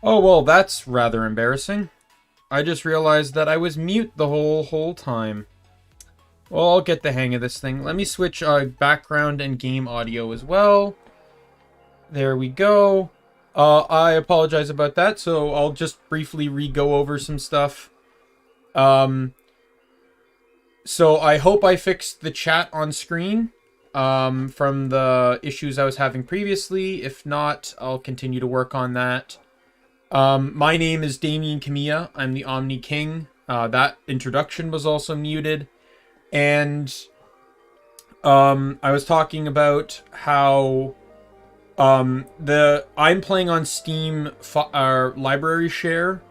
Oh, well, that's rather embarrassing. I just realized that I was mute the whole time. Well, I'll get the hang of this thing. Let me switch background and game audio as well. There we go. I apologize about that, so I'll just briefly re-go over some stuff. So I hope I fixed the chat on screen from the issues I was having previously. If not, I'll continue to work on that. My name is Daimien Kamiya. I'm the Omni King. That introduction was also muted. And I was talking about how I'm playing on Steam library share.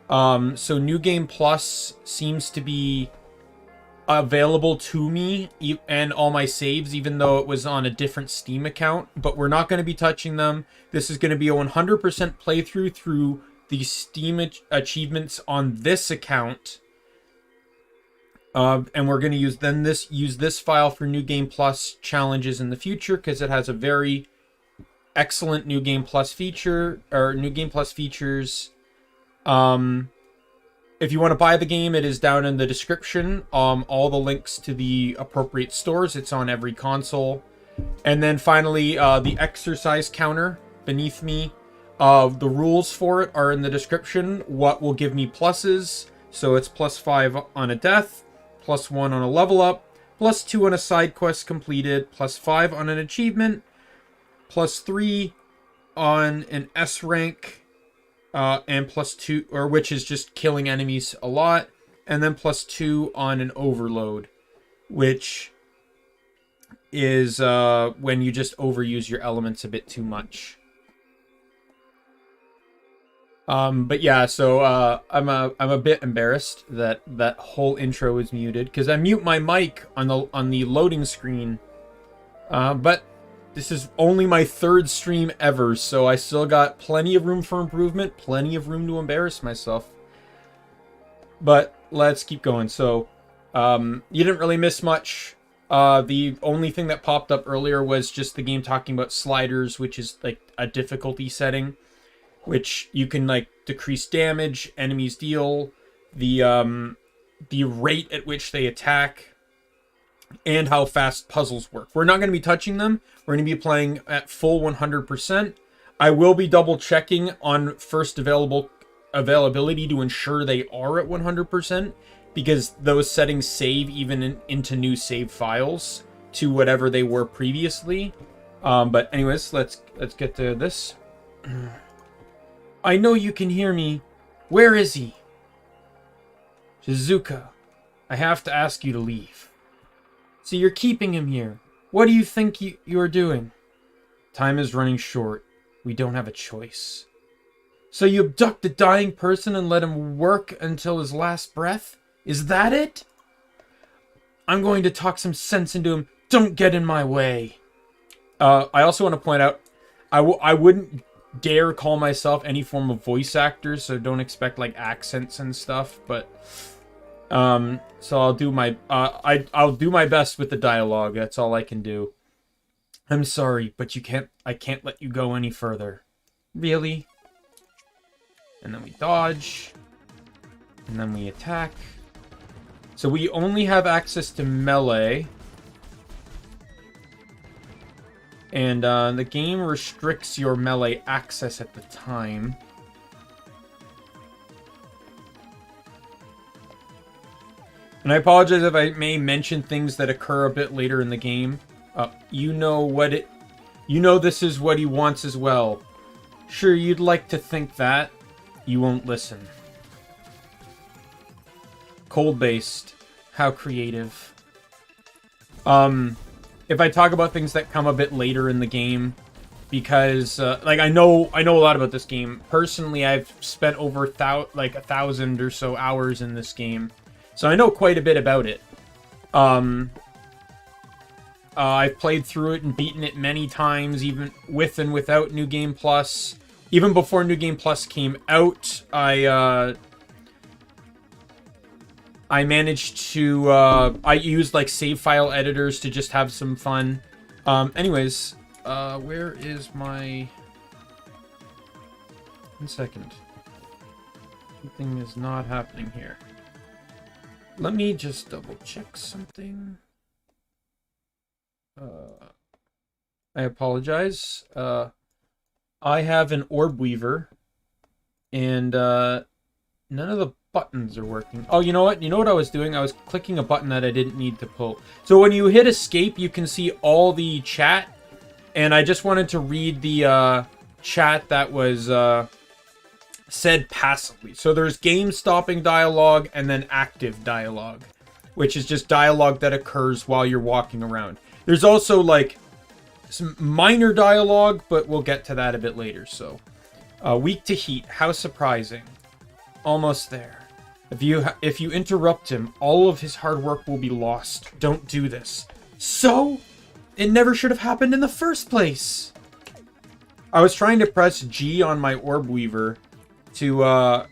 So New Game Plus seems to be available to me and all my saves, even though it was on a different Steam account. But we're not going to be touching them. This is going to be a 100% playthrough through the Steam achievements on this account. And we're going to use this file for New Game Plus challenges in the future, because it has a very excellent New Game Plus feature, or New Game Plus features. If you want to buy the game, it is down in the description. All the links to the appropriate stores. It's on every console. And then finally, the exercise counter beneath me. The rules for it are in the description. What will give me pluses? So it's +5 on a death, +1 on a level up, +2 on a side quest completed, +5 on an achievement, +3 on an S rank, and +2, or which is just killing enemies a lot, and then +2 on an overload, which is when you just overuse your elements a bit too much. But yeah, so I'm a bit embarrassed that that whole intro is muted, because I mute my mic on the loading screen. But this is only my 3rd stream ever, so I still got plenty of room for improvement, plenty of room to embarrass myself. But let's keep going. So, you didn't really miss much. The only thing that popped up earlier was just the game talking about sliders, which is like a difficulty setting, which you can like decrease damage enemies deal, the rate at which they attack, and how fast puzzles work. We're not going to be touching them. We're going to be playing at full 100%. I will be double checking on first availability to ensure they are at 100%, because those settings save even into new save files to whatever they were previously. But anyways, let's get to this. I know you can hear me. Where is he? Shizuka, I have to ask you to leave. So you're keeping him here. What do you think you're doing? Time is running short. We don't have a choice. So you abduct a dying person and let him work until his last breath? Is that it? I'm going to talk some sense into him. Don't get in my way. I also want to point out, I wouldn't dare call myself any form of voice actor, so don't expect like accents and stuff, but so I'll do my I'll do my best with the dialogue. That's all I can do. I'm sorry, but I can't let you go any further. Really? And then we dodge, and then we attack. So we only have access to melee, and the game restricts your melee access at the time. And I apologize if I may mention things that occur a bit later in the game. You know this is what he wants as well. Sure, you'd like to think that. You won't listen. Cold-based. How creative. If I talk about things that come a bit later in the game, because like I know a lot about this game. Personally, I've spent over 1,000 or so hours in this game, so I know quite a bit about it. I've played through it and beaten it many times, even with and without New Game Plus. Even before New Game Plus came out, I managed to, I used like save file editors to just have some fun. Anyways, where is my... 1 second. Something is not happening here. Let me just double check something. I apologize. I have an orb weaver, and none of the buttons are working. Oh, you know what? You know what I was doing? I was clicking a button that I didn't need to pull. So when you hit escape, you can see all the chat, and I just wanted to read the chat that was said passively. So there's game stopping dialogue and then active dialogue, which is just dialogue that occurs while you're walking around. There's also like some minor dialogue, but we'll get to that a bit later. So weak to heat, how surprising. Almost there. If you interrupt him, all of his hard work will be lost. Don't do this. So it never should have happened in the first place. I was trying to press G on my orb weaver to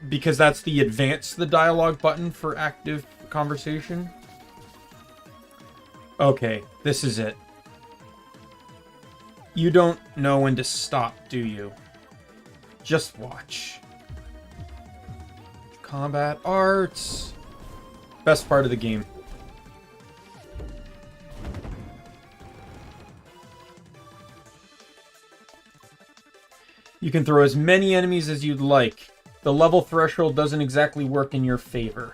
because that's the advance the dialogue button for active conversation. Okay, this is it. You don't know when to stop, do you? Just watch. Combat arts. Best part of the game. You can throw as many enemies as you'd like. The level threshold doesn't exactly work in your favor.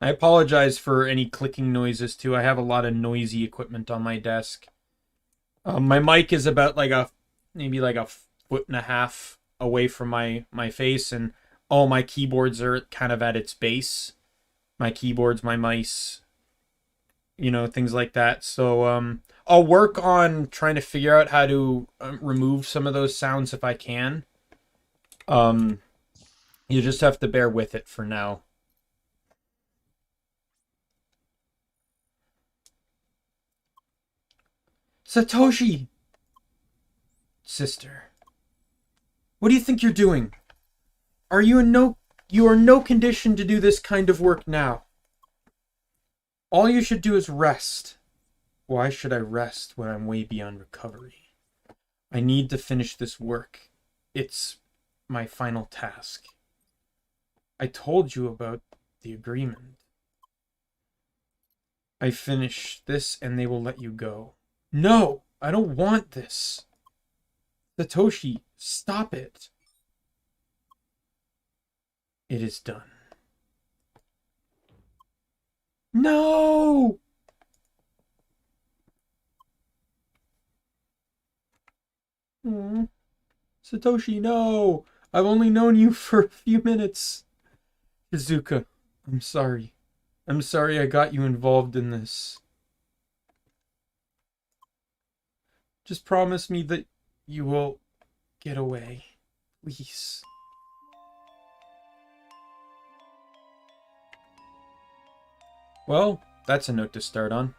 I apologize for any clicking noises too. I have a lot of noisy equipment on my desk. My mic is about like maybe like a 1.5 feet away from my face, and all my keyboards are kind of at its base. My keyboards, my mice, you know, things like that. So I'll work on trying to figure out how to remove some of those sounds if I can. You just have to bear with it for now. Satoshi! Sister. What do you think you're doing? You are in no condition to do this kind of work now. All you should do is rest. Why should I rest when I'm way beyond recovery? I need to finish this work. It's my final task. I told you about the agreement. I finish this and they will let you go. No, I don't want this. Satoshi, stop it. It is done. No! Satoshi, no! I've only known you for a few minutes. Shizuka, I'm sorry. I'm sorry I got you involved in this. Just promise me that you will get away. Please. Well, that's a note to start on.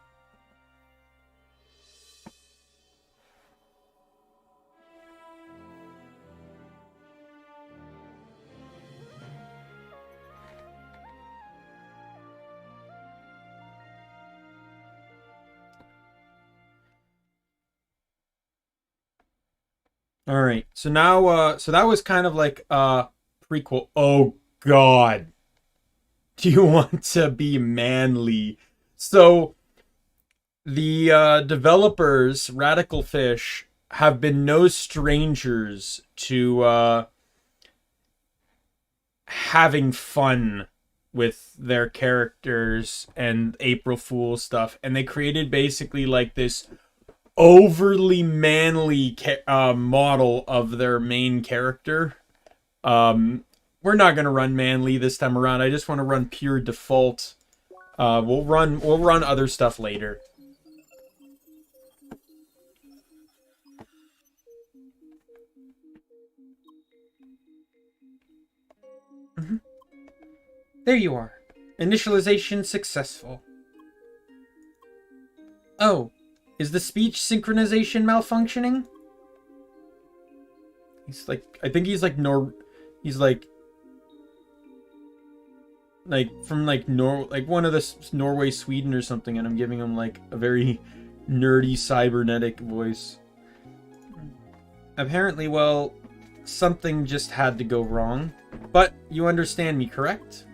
All right. So now, so that was kind of like a prequel. Oh God. Do you want to be manly? So the developers, Radical Fish, have been no strangers to having fun with their characters and April Fool stuff, and they created basically like this overly manly model of their main character. We're not gonna run manly this time around. I just want to run pure default. We'll run other stuff later. There you are. Initialization successful. Oh, is the speech synchronization malfunctioning? He's like, I think he's like, he's like, like from like one of the Norway, Sweden or something, and I'm giving him like a very nerdy cybernetic voice. Apparently, well, something just had to go wrong. But you understand me, correct?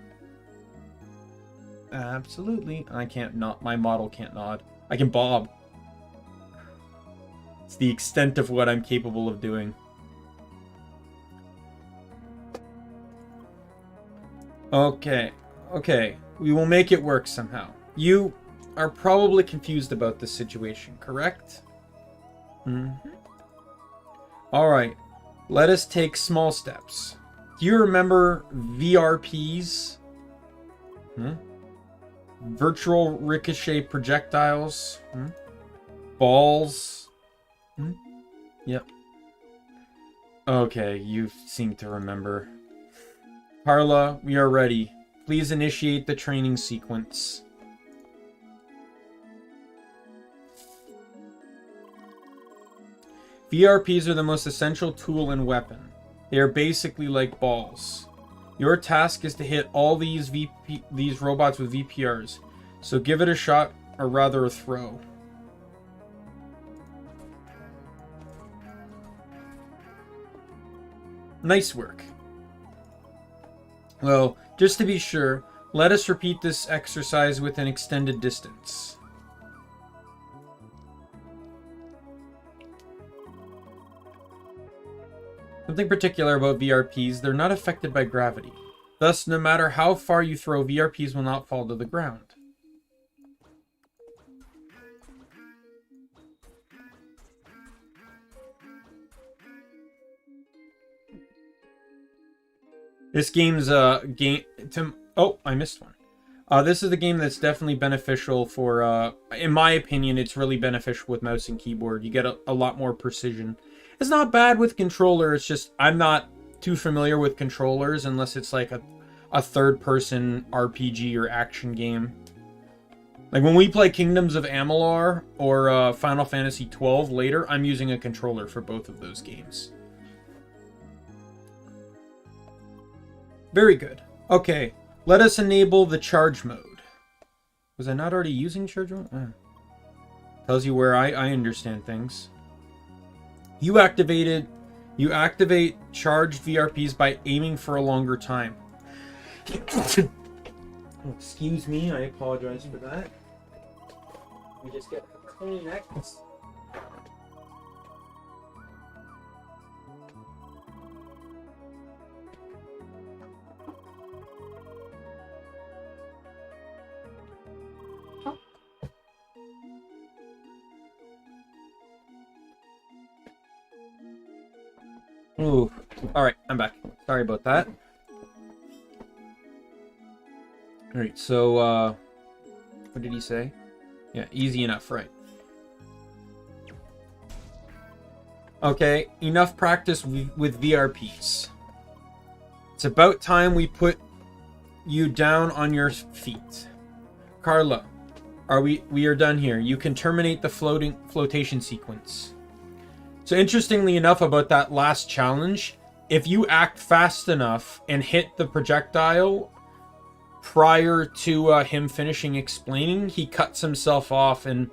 Absolutely. I can't nod. My model can't nod. I can bob. It's the extent of what I'm capable of doing. Okay. Okay. We will make it work somehow. You are probably confused about this situation, correct? Mm-hmm. Alright. Let us take small steps. Do you remember VRPs? Virtual ricochet projectiles? Balls? Yep. Okay, you seem to remember. Carla, we are ready. Please initiate the training sequence. VRPs are the most essential tool and weapon. They are basically like balls. Your task is to hit all these robots with VPRs. So give it a shot, or rather a throw. Nice work. Well, just to be sure, let us repeat this exercise with an extended distance. Something particular about VRPs, they're not affected by gravity. Thus, no matter how far you throw, VRPs will not fall to the ground. This game's game to... Oh, I missed one. This is the game that's definitely beneficial for... in my opinion, it's really beneficial with mouse and keyboard. You get a lot more precision. It's not bad with controller, it's just I'm not too familiar with controllers unless it's like a third-person RPG or action game. Like when we play Kingdoms of Amalur or Final Fantasy XII later, I'm using a controller for both of those games. Very good. Okay, let us enable the charge mode. Was I not already using charge mode? Tells you where I understand things. You activate charged VRPs by aiming for a longer time. Excuse me, I apologize for that. We just get Kleenex. Ooh. Alright, I'm back. Sorry about that. Alright, so, what did he say? Yeah, easy enough, right. Okay, enough practice with VRPs. It's about time we put you down on your feet. Carla, we are done here. You can terminate the flotation sequence. So interestingly enough about that last challenge, if you act fast enough and hit the projectile prior to him finishing explaining, he cuts himself off and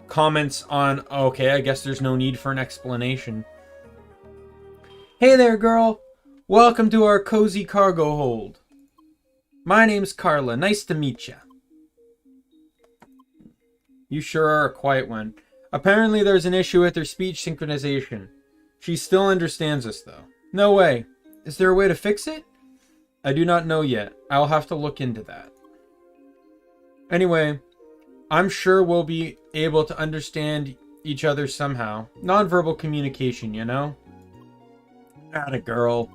comments on, okay, I guess there's no need for an explanation. Hey there, girl. Welcome to our cozy cargo hold. My name's Carla. Nice to meet ya. You sure are a quiet one. Apparently there's an issue with her speech synchronization. She still understands us, though. No way. Is there a way to fix it? I do not know yet. I'll have to look into that. Anyway, I'm sure we'll be able to understand each other somehow. Nonverbal communication, you know? Atta girl.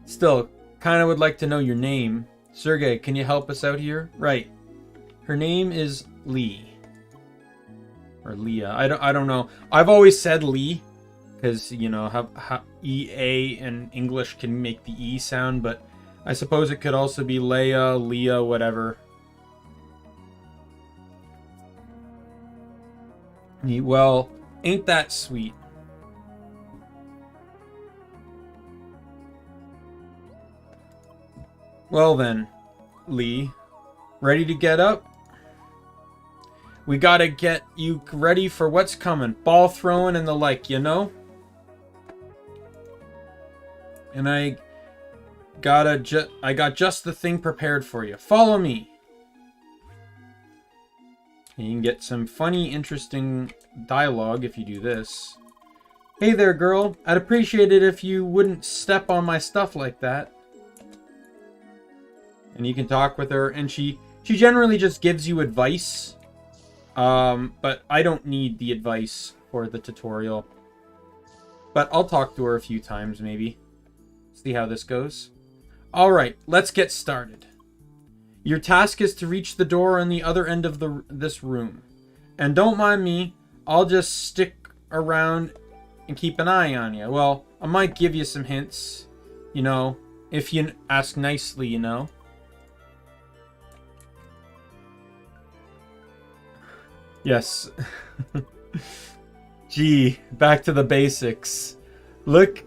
Still, kinda would like to know your name. Sergey, can you help us out here? Right. Her name is Lee. Or Leah. I don't know. I've always said Lee, because, you know, how EA in English can make the E sound, but I suppose it could also be Leia, Leah, whatever. Well, ain't that sweet? Well then, Lee. Ready to get up? We gotta get you ready for what's coming. Ball throwing and the like, you know? And I got just the thing prepared for you. Follow me. And you can get some funny, interesting dialogue if you do this. Hey there, girl. I'd appreciate it if you wouldn't step on my stuff like that. And you can talk with her, and she generally just gives you advice. But I don't need the advice for the tutorial. But I'll talk to her a few times, maybe. See how this goes. Alright, let's get started. Your task is to reach the door on the other end of this room. And don't mind me, I'll just stick around and keep an eye on you. Well, I might give you some hints, you know, if you ask nicely, you know. Yes. Gee, back to the basics. Look,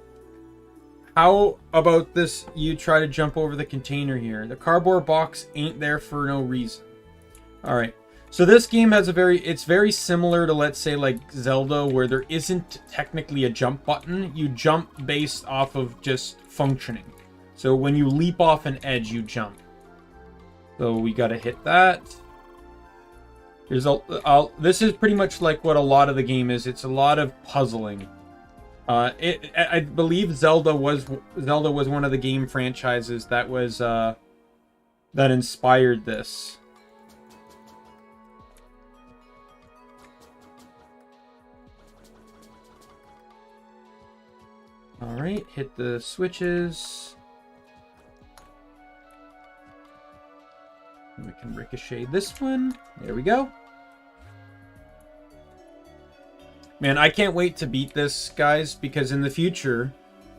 how about this? You try to jump over the container here. The cardboard box ain't there for no reason. Alright. So this game has it's very similar to, let's say, like Zelda, where there isn't technically a jump button. You jump based off of just functioning. So when you leap off an edge, you jump. So we gotta hit that. This is pretty much like what a lot of the game is. It's a lot of puzzling. I believe Zelda was one of the game franchises that was that inspired this. All right, hit the switches. We can ricochet this one. There we go. Man, I can't wait to beat this, guys, because in the future,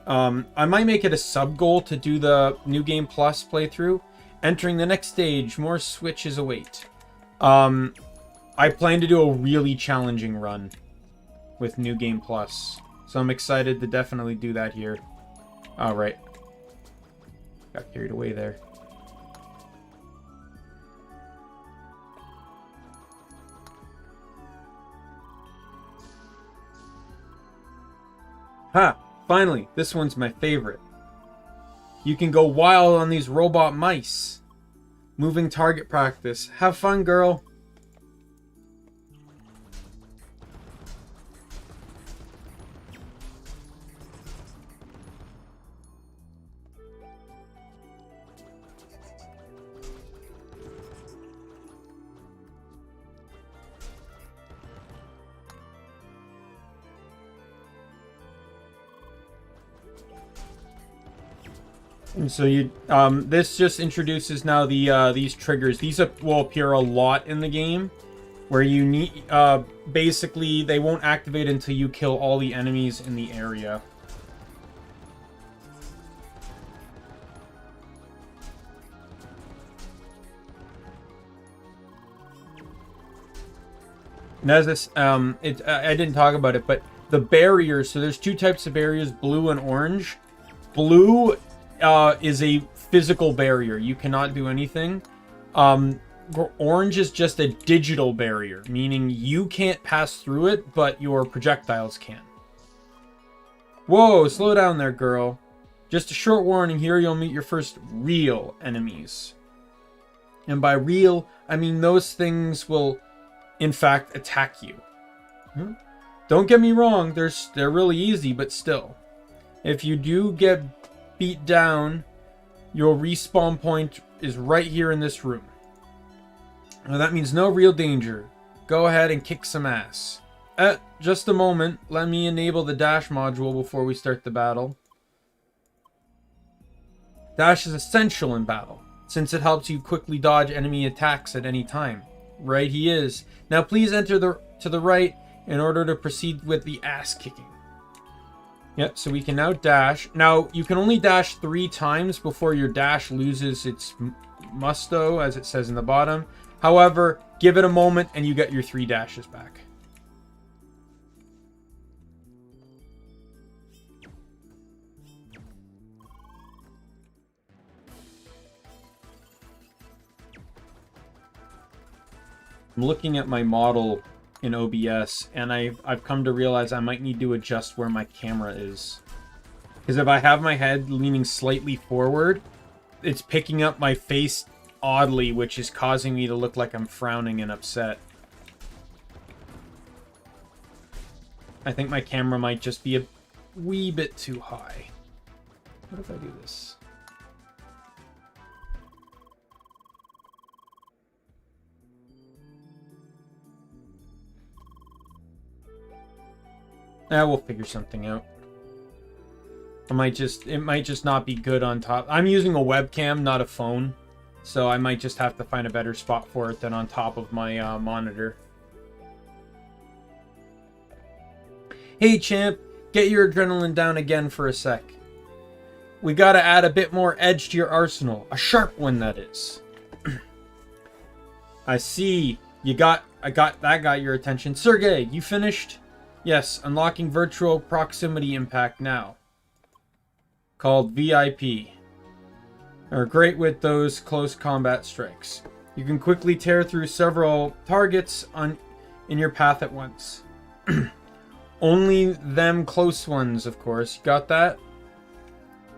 I might make it a sub-goal to do the New Game Plus playthrough. Entering the next stage, more switches await. I plan to do a really challenging run with New Game Plus, so I'm excited to definitely do that here. All right. Got carried away there. Ha! Finally, this one's my favorite. You can go wild on these robot mice. Moving target practice. Have fun, girl. And so you, this just introduces now the these triggers. These will appear a lot in the game, where you need, basically they won't activate until you kill all the enemies in the area. And as this, I didn't talk about it, but the barriers. So there's two types of barriers: blue and orange. Blue is a physical barrier. You cannot do anything. Orange is just a digital barrier, meaning you can't pass through it, but your projectiles can. Whoa, slow down there, girl. Just a short warning here, you'll meet your first real enemies. And by real, I mean those things will, in fact, attack you. Don't get me wrong, they're really easy, but still. If you do get beat down, your respawn point is right here in this room. Now that means no real danger. Go ahead and kick some ass. Just a moment. Let me enable the dash module before we start the battle. Dash is essential in battle, since it helps you quickly dodge enemy attacks at any time. Right he is. Now please enter to the right in order to proceed with the ass kicking. Yep, so we can now dash. Now, you can only dash 3 times before your dash loses its musto, as it says in the bottom. However, give it a moment and you get your 3 dashes back. I'm looking at my model in OBS, and I've come to realize I might need to adjust where my camera is. Because if I have my head leaning slightly forward, it's picking up my face oddly, which is causing me to look like I'm frowning and upset. I think my camera might just be a wee bit too high. What if I do this? We'll figure something out. It might just not be good on top. I'm using a webcam, not a phone. So I might just have to find a better spot for it than on top of my monitor. Hey champ, get your adrenaline down again for a sec. We gotta add a bit more edge to your arsenal. A sharp one, that is. I see. That got your attention. Sergey, you finished? Yes, unlocking virtual proximity impact now. Called VIP. Are great with those close combat strikes. You can quickly tear through several targets in your path at once. Only them close ones, of course. Got that?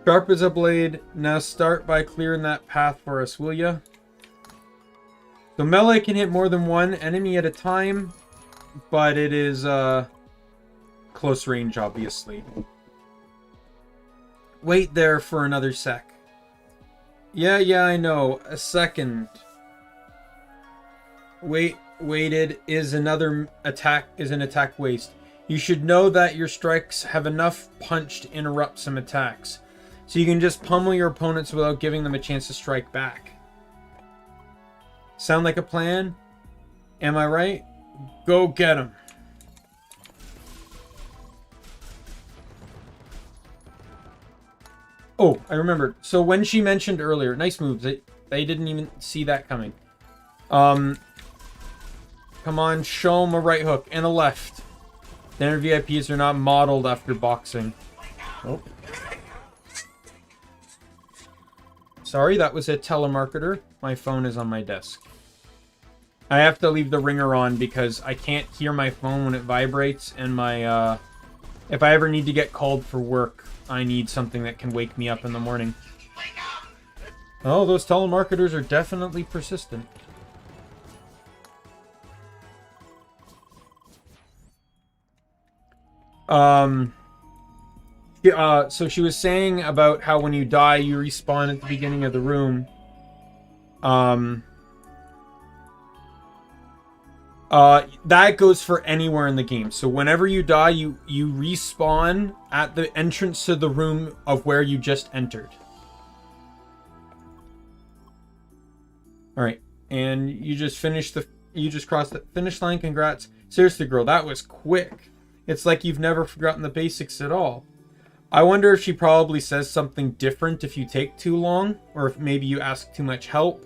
Sharp as a blade. Now start by clearing that path for us, will ya? So melee can hit more than one enemy at a time, but it is close range, obviously. Wait there for another sec. Yeah, I know. A second. Waited is an attack waste. You should know that your strikes have enough punch to interrupt some attacks. So you can just pummel your opponents without giving them a chance to strike back. Sound like a plan? Am I right? Go get them. Oh, I remembered. So when she mentioned earlier, nice moves. They didn't even see that coming. Come on, show them a right hook and a left. Standard VIPs are not modeled after boxing. Oh. Sorry, that was a telemarketer. My phone is on my desk. I have to leave the ringer on because I can't hear my phone when it vibrates, and my if I ever need to get called for work, I need something that can wake me up in the morning. Oh, those telemarketers are definitely persistent. So she was saying about how when you die, you respawn at the beginning of the room. That goes for anywhere in the game. So whenever you die, you respawn at the entrance to the room of where you just entered. All right, and you just crossed the finish line. Congrats. Seriously, girl, that was quick. It's like you've never forgotten the basics at all. I wonder if she probably says something different if you take too long, or if maybe you ask too much help.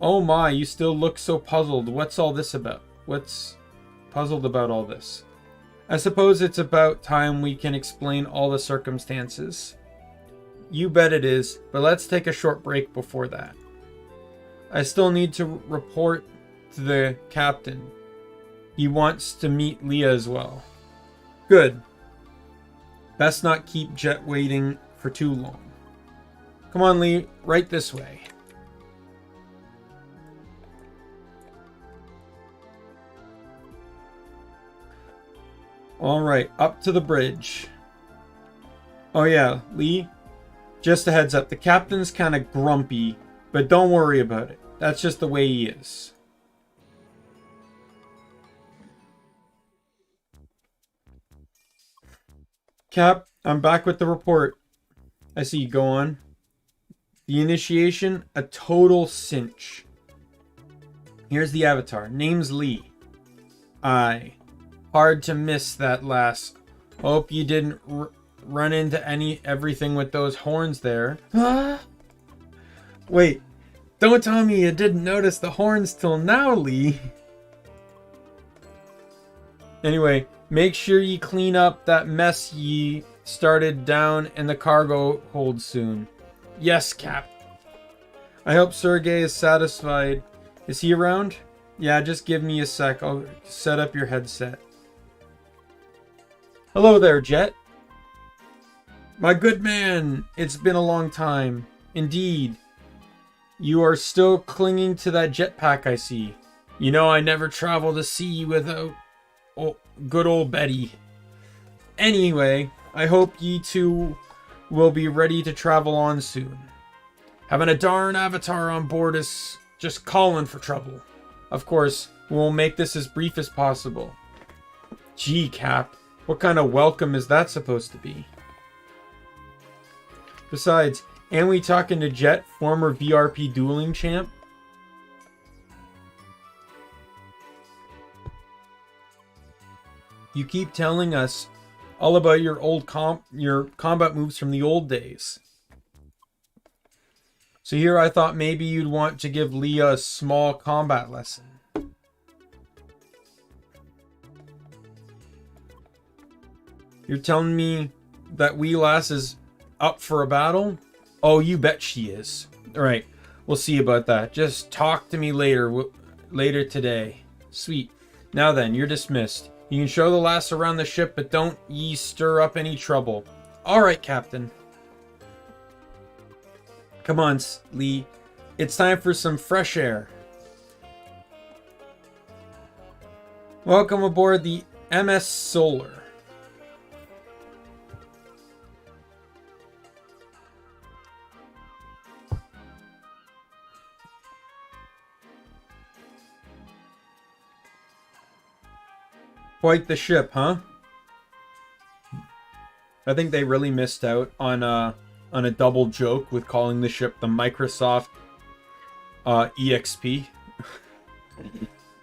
Oh my, you still look so puzzled. What's all this about? What's puzzled about all this? I suppose it's about time we can explain all the circumstances. You bet it is, but let's take a short break before that. I still need to report to the captain. He wants to meet Leah as well. Good. Best not keep Jet waiting for too long. Come on, Lee, right this way. Alright, up to the bridge. Oh yeah, Lee, just a heads up, the captain's kind of grumpy, but don't worry about it. That's just the way he is. Cap, I'm back with the report. I see you. Go on. The initiation, a total cinch. Here's the avatar. Name's Lee. Aye. Hard to miss that last. Hope you didn't run into everything with those horns there. Huh? Wait. Don't tell me you didn't notice the horns till now, Lee. Anyway, make sure you clean up that mess ye started down in the cargo hold soon. Yes, Cap. I hope Sergey is satisfied. Is he around? Yeah, just give me a sec. I'll set up your headset. Hello there, Jet. My good man, it's been a long time. Indeed. You are still clinging to that jetpack, I see. You know I never travel the sea without good old Betty. Anyway, I hope ye two will be ready to travel on soon. Having a darn avatar on board is just calling for trouble. Of course, we'll make this as brief as possible. Gee, Cap, what kind of welcome is that supposed to be? Besides, ain't we talking to Jet, former VRP dueling champ? You keep telling us all about your your combat moves from the old days. So here I thought maybe you'd want to give Leah a small combat lesson. You're telling me that wee lass is up for a battle? Oh, you bet she is. Alright, we'll see about that. Just talk to me later today. Sweet. Now then, you're dismissed. You can show the lass around the ship, but don't ye stir up any trouble. Alright, Captain. Come on, Lee. It's time for some fresh air. Welcome aboard the MS Solar. Quite the ship, huh? I think they really missed out on a double joke with calling the ship the Microsoft EXP.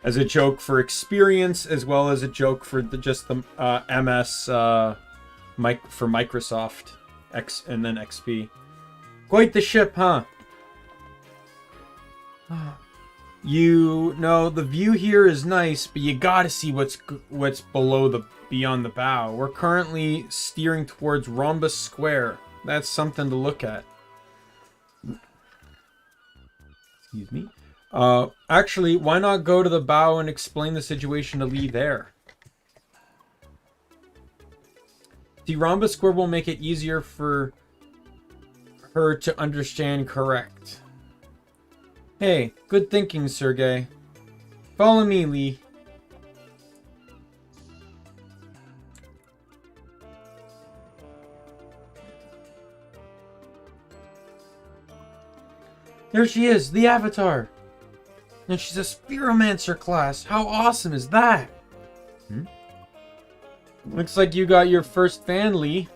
As a joke for experience, as well as a joke for just the MS for Microsoft X and then XP. Quite the ship, huh? You know, the view here is nice, but you gotta see what's beyond the bow. We're currently steering towards Rhombus Square. That's something to look at. Excuse me. Actually, why not go to the bow and explain the situation to Lee there? The Rhombus Square will make it easier for her to understand correct. Hey, good thinking, Sergey. Follow me, Lee. There she is, the Avatar. And she's a Spheromancer class. How awesome is that? Looks like you got your first fan, Lee.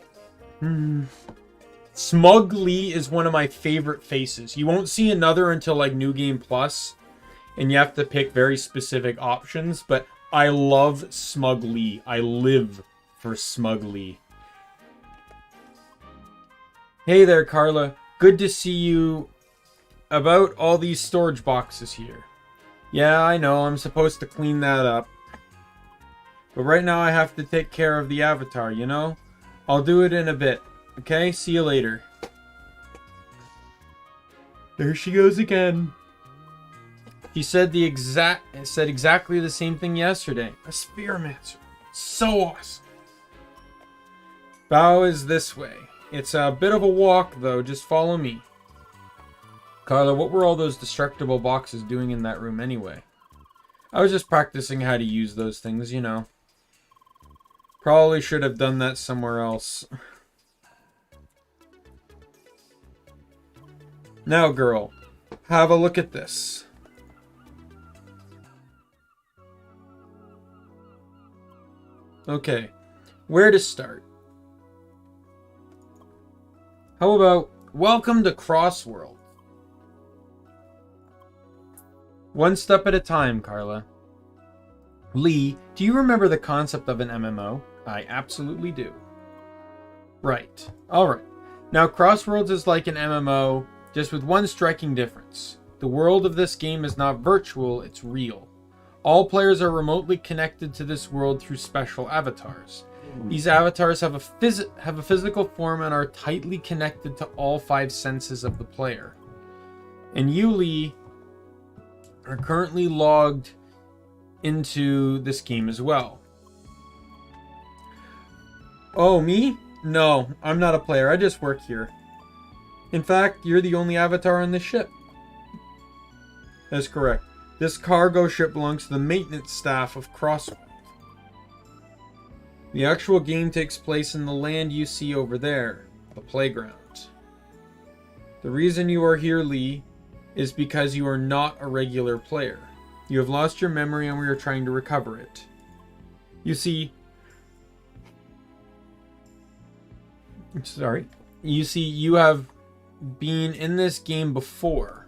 Smug Lee is one of my favorite faces. You won't see another until like New Game Plus, and you have to pick very specific options, but I love Smug Lee. I live for Smug Lee. Hey there, Carla. Good to see you. About all these storage boxes here. Yeah, I know, I'm supposed to clean that up. But right now I have to take care of the Avatar, you know? I'll do it in a bit. Okay, see you later. There she goes again. She said exactly the same thing yesterday. A Spheromancer. So awesome. Bow is this way. It's a bit of a walk though, just follow me. Carla, what were all those destructible boxes doing in that room anyway? I was just practicing how to use those things, you know. Probably should have done that somewhere else. Now, girl, have a look at this. Okay, where to start? How about, welcome to Crossworlds. One step at a time, Carla. Lee, do you remember the concept of an MMO? I absolutely do. Right. Alright. Now, Crossworlds is like an MMO, just with one striking difference. The world of this game is not virtual, it's real. All players are remotely connected to this world through special avatars. These avatars have a physical form and are tightly connected to all 5 senses of the player. And you, Lee, are currently logged into this game as well. Oh, me? No, I'm not a player. I just work here. In fact, you're the only avatar on this ship. That's correct. This cargo ship belongs to the maintenance staff of Crossworlds. The actual game takes place in the land you see over there, the playground. The reason you are here, Lee, is because you are not a regular player. You have lost your memory and we are trying to recover it. You see, you have been in this game before.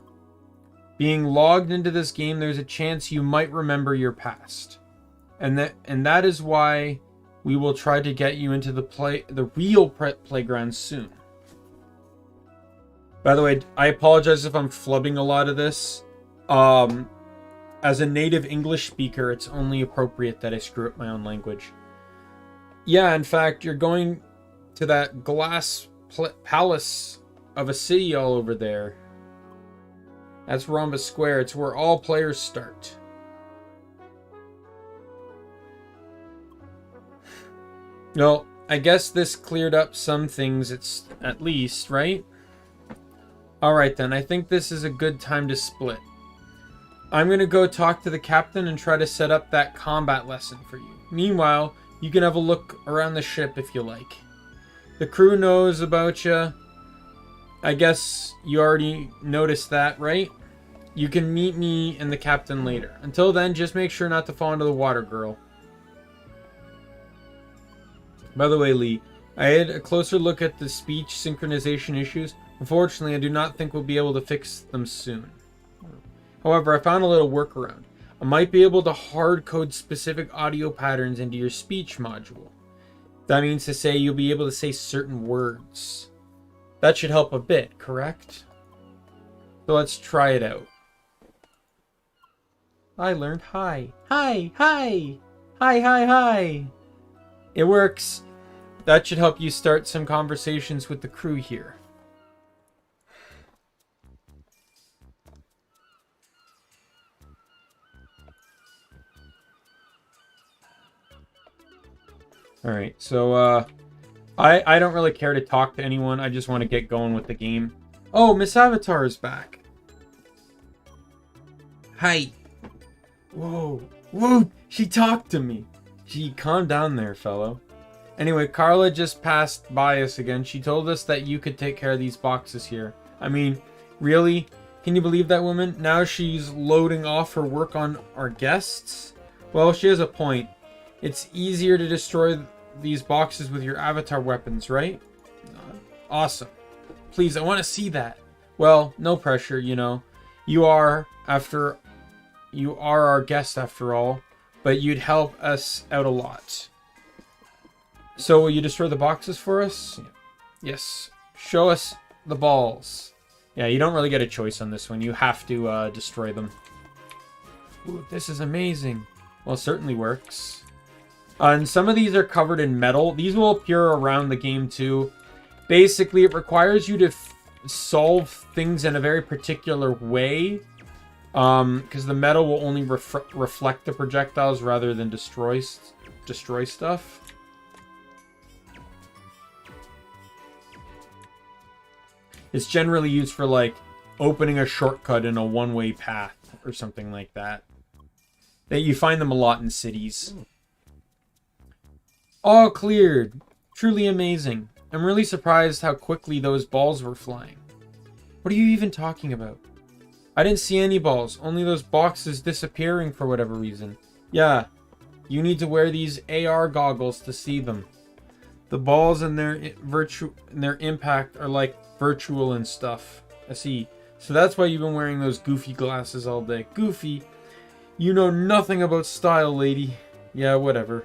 Being logged into this game, there's a chance you might remember your past. And that is why we will try to get you into the real playground soon. By the way, I apologize if I'm flubbing a lot of this. As a native English speaker, it's only appropriate that I screw up my own language. Yeah, in fact, you're going to that glass palace of a city all over there. That's Rhombus Square. It's where all players start. Well, I guess this cleared up some things, at least, right? Alright then, I think this is a good time to split. I'm going to go talk to the captain and try to set up that combat lesson for you. Meanwhile, you can have a look around the ship if you like. The crew knows about you. I guess you already noticed that, right? You can meet me and the captain later. Until then, just make sure not to fall into the water, girl. By the way, Lee, I had a closer look at the speech synchronization issues. Unfortunately, I do not think we'll be able to fix them soon. However, I found a little workaround. I might be able to hard code specific audio patterns into your speech module. That means to say you'll be able to say certain words. That should help a bit, correct? So let's try it out. I learned hi. Hi, hi. Hi, hi, hi. It works. That should help you start some conversations with the crew here. Alright, so, I don't really care to talk to anyone. I just want to get going with the game. Oh, Miss Avatar is back. Hi. Whoa. Whoa, she talked to me. Gee, calm down there, fellow. Anyway, Carla just passed by us again. She told us that you could take care of these boxes here. I mean, really? Can you believe that woman? Now she's loading off her work on our guests? Well, she has a point. It's easier to destroy these boxes with your avatar weapons, right? Awesome. Please, I want to see that. Well, no pressure, you know. You are our guest after all, but you'd help us out a lot. So will you destroy the boxes for us? Yes. Show us the balls. Yeah, you don't really get a choice on this one. You have to destroy them. Ooh, this is amazing. Well, it certainly works. And some of these are covered in metal. These will appear around the game too. Basically, it requires you to solve things in a very particular way. Because the metal will only reflect the projectiles rather than destroy stuff. It's generally used for, like, opening a shortcut in a one-way path or something like that. You find them a lot in cities. All cleared. Truly amazing. I'm really surprised how quickly those balls were flying. What are you even talking about? I didn't see any balls, only those boxes disappearing for whatever reason. Yeah, you need to wear these AR goggles to see them. The balls and their impact are like virtual and stuff. I see. So that's why you've been wearing those goofy glasses all day. Goofy? You know nothing about style, lady. Yeah, whatever.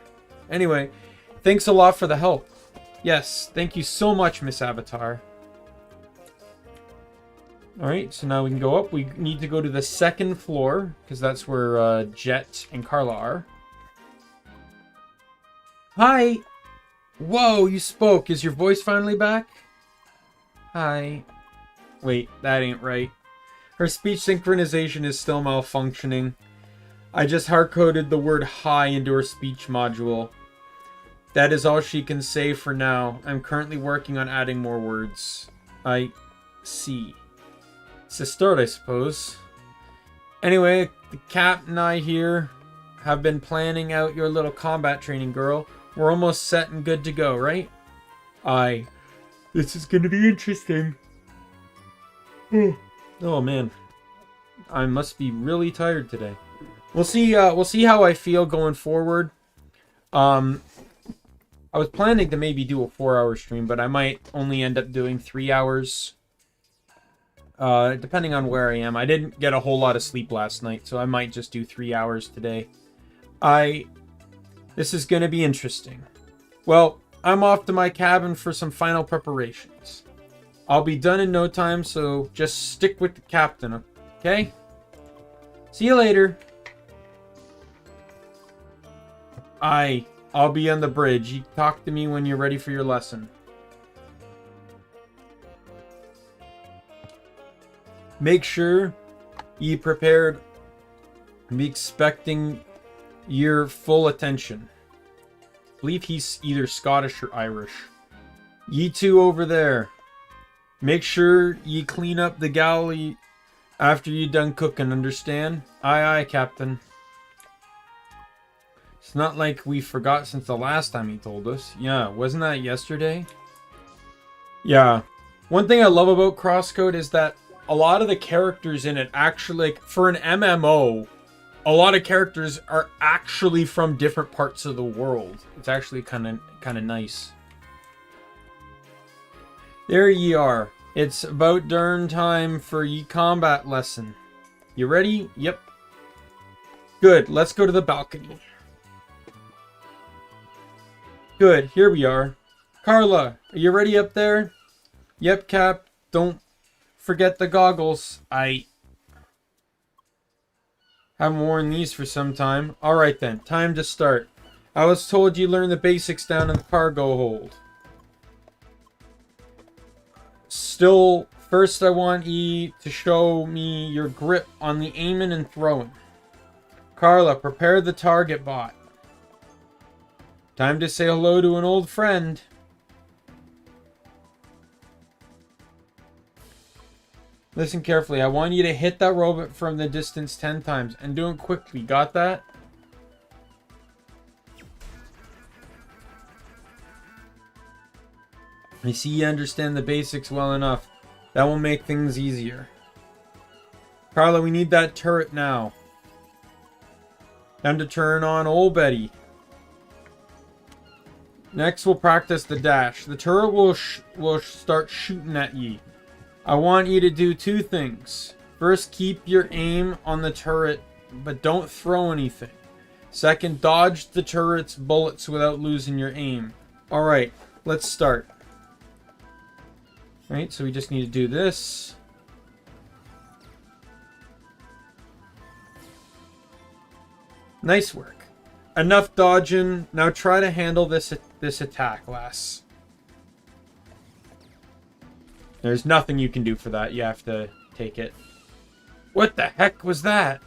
Anyway, thanks a lot for the help. Yes, thank you so much, Miss Avatar. Alright, so now we can go up. We need to go to the second floor, because that's where Jet and Carla are. Hi! Whoa, you spoke. Is your voice finally back? Hi. Wait, that ain't right. Her speech synchronization is still malfunctioning. I just hard-coded the word hi into her speech module. That is all she can say for now. I'm currently working on adding more words. I see. It's a start, I suppose. Anyway, the Cap and I here have been planning out your little combat training, girl. We're almost set and good to go, right? Aye. This is gonna be interesting. Oh man. I must be really tired today. We'll see how I feel going forward. I was planning to maybe do a 4-hour stream, but I might only end up doing 3 hours. Depending on where I am. I didn't get a whole lot of sleep last night, so I might just do 3 hours today. This is going to be interesting. Well, I'm off to my cabin for some final preparations. I'll be done in no time, so just stick with the captain, okay? See you later. I'll be on the bridge. You talk to me when you're ready for your lesson. Make sure you prepared. Be expecting your full attention. I believe he's either Scottish or Irish. Ye two over there. Make sure you clean up the galley after you done cooking, understand? Aye, aye, Captain. It's not like we forgot since the last time he told us. Yeah, wasn't that yesterday? Yeah. One thing I love about CrossCode is that a lot of the characters in it actually, like, for an MMO, a lot of characters are actually from different parts of the world. It's actually kind of nice. There ye are. It's about darn time for ye combat lesson. You ready? Yep. Good. Let's go to the balcony. Good. Here we are. Carla, are you ready up there? Yep, Cap. Don't forget the goggles. I haven't worn these for some time. Alright then. Time to start. I was told you learned the basics down in the cargo hold. Still, first I want you to show me your grip on the aiming and throwing. Carla, prepare the target bot. Time to say hello to an old friend. Listen carefully. I want you to hit that robot from the distance 10 times. And do it quickly. Got that? I see you understand the basics well enough. That will make things easier. Carla, we need that turret now. Time to turn on old Betty. Next, we'll practice the dash. The turret will start shooting at ye. I want you to do two things. First, keep your aim on the turret, but don't throw anything. Second, dodge the turret's bullets without losing your aim. Alright, let's start. Alright, so we just need to do this. Nice work. Enough dodging. Now try to handle this attack, lass. There's nothing you can do for that. You have to take it. What the heck was that?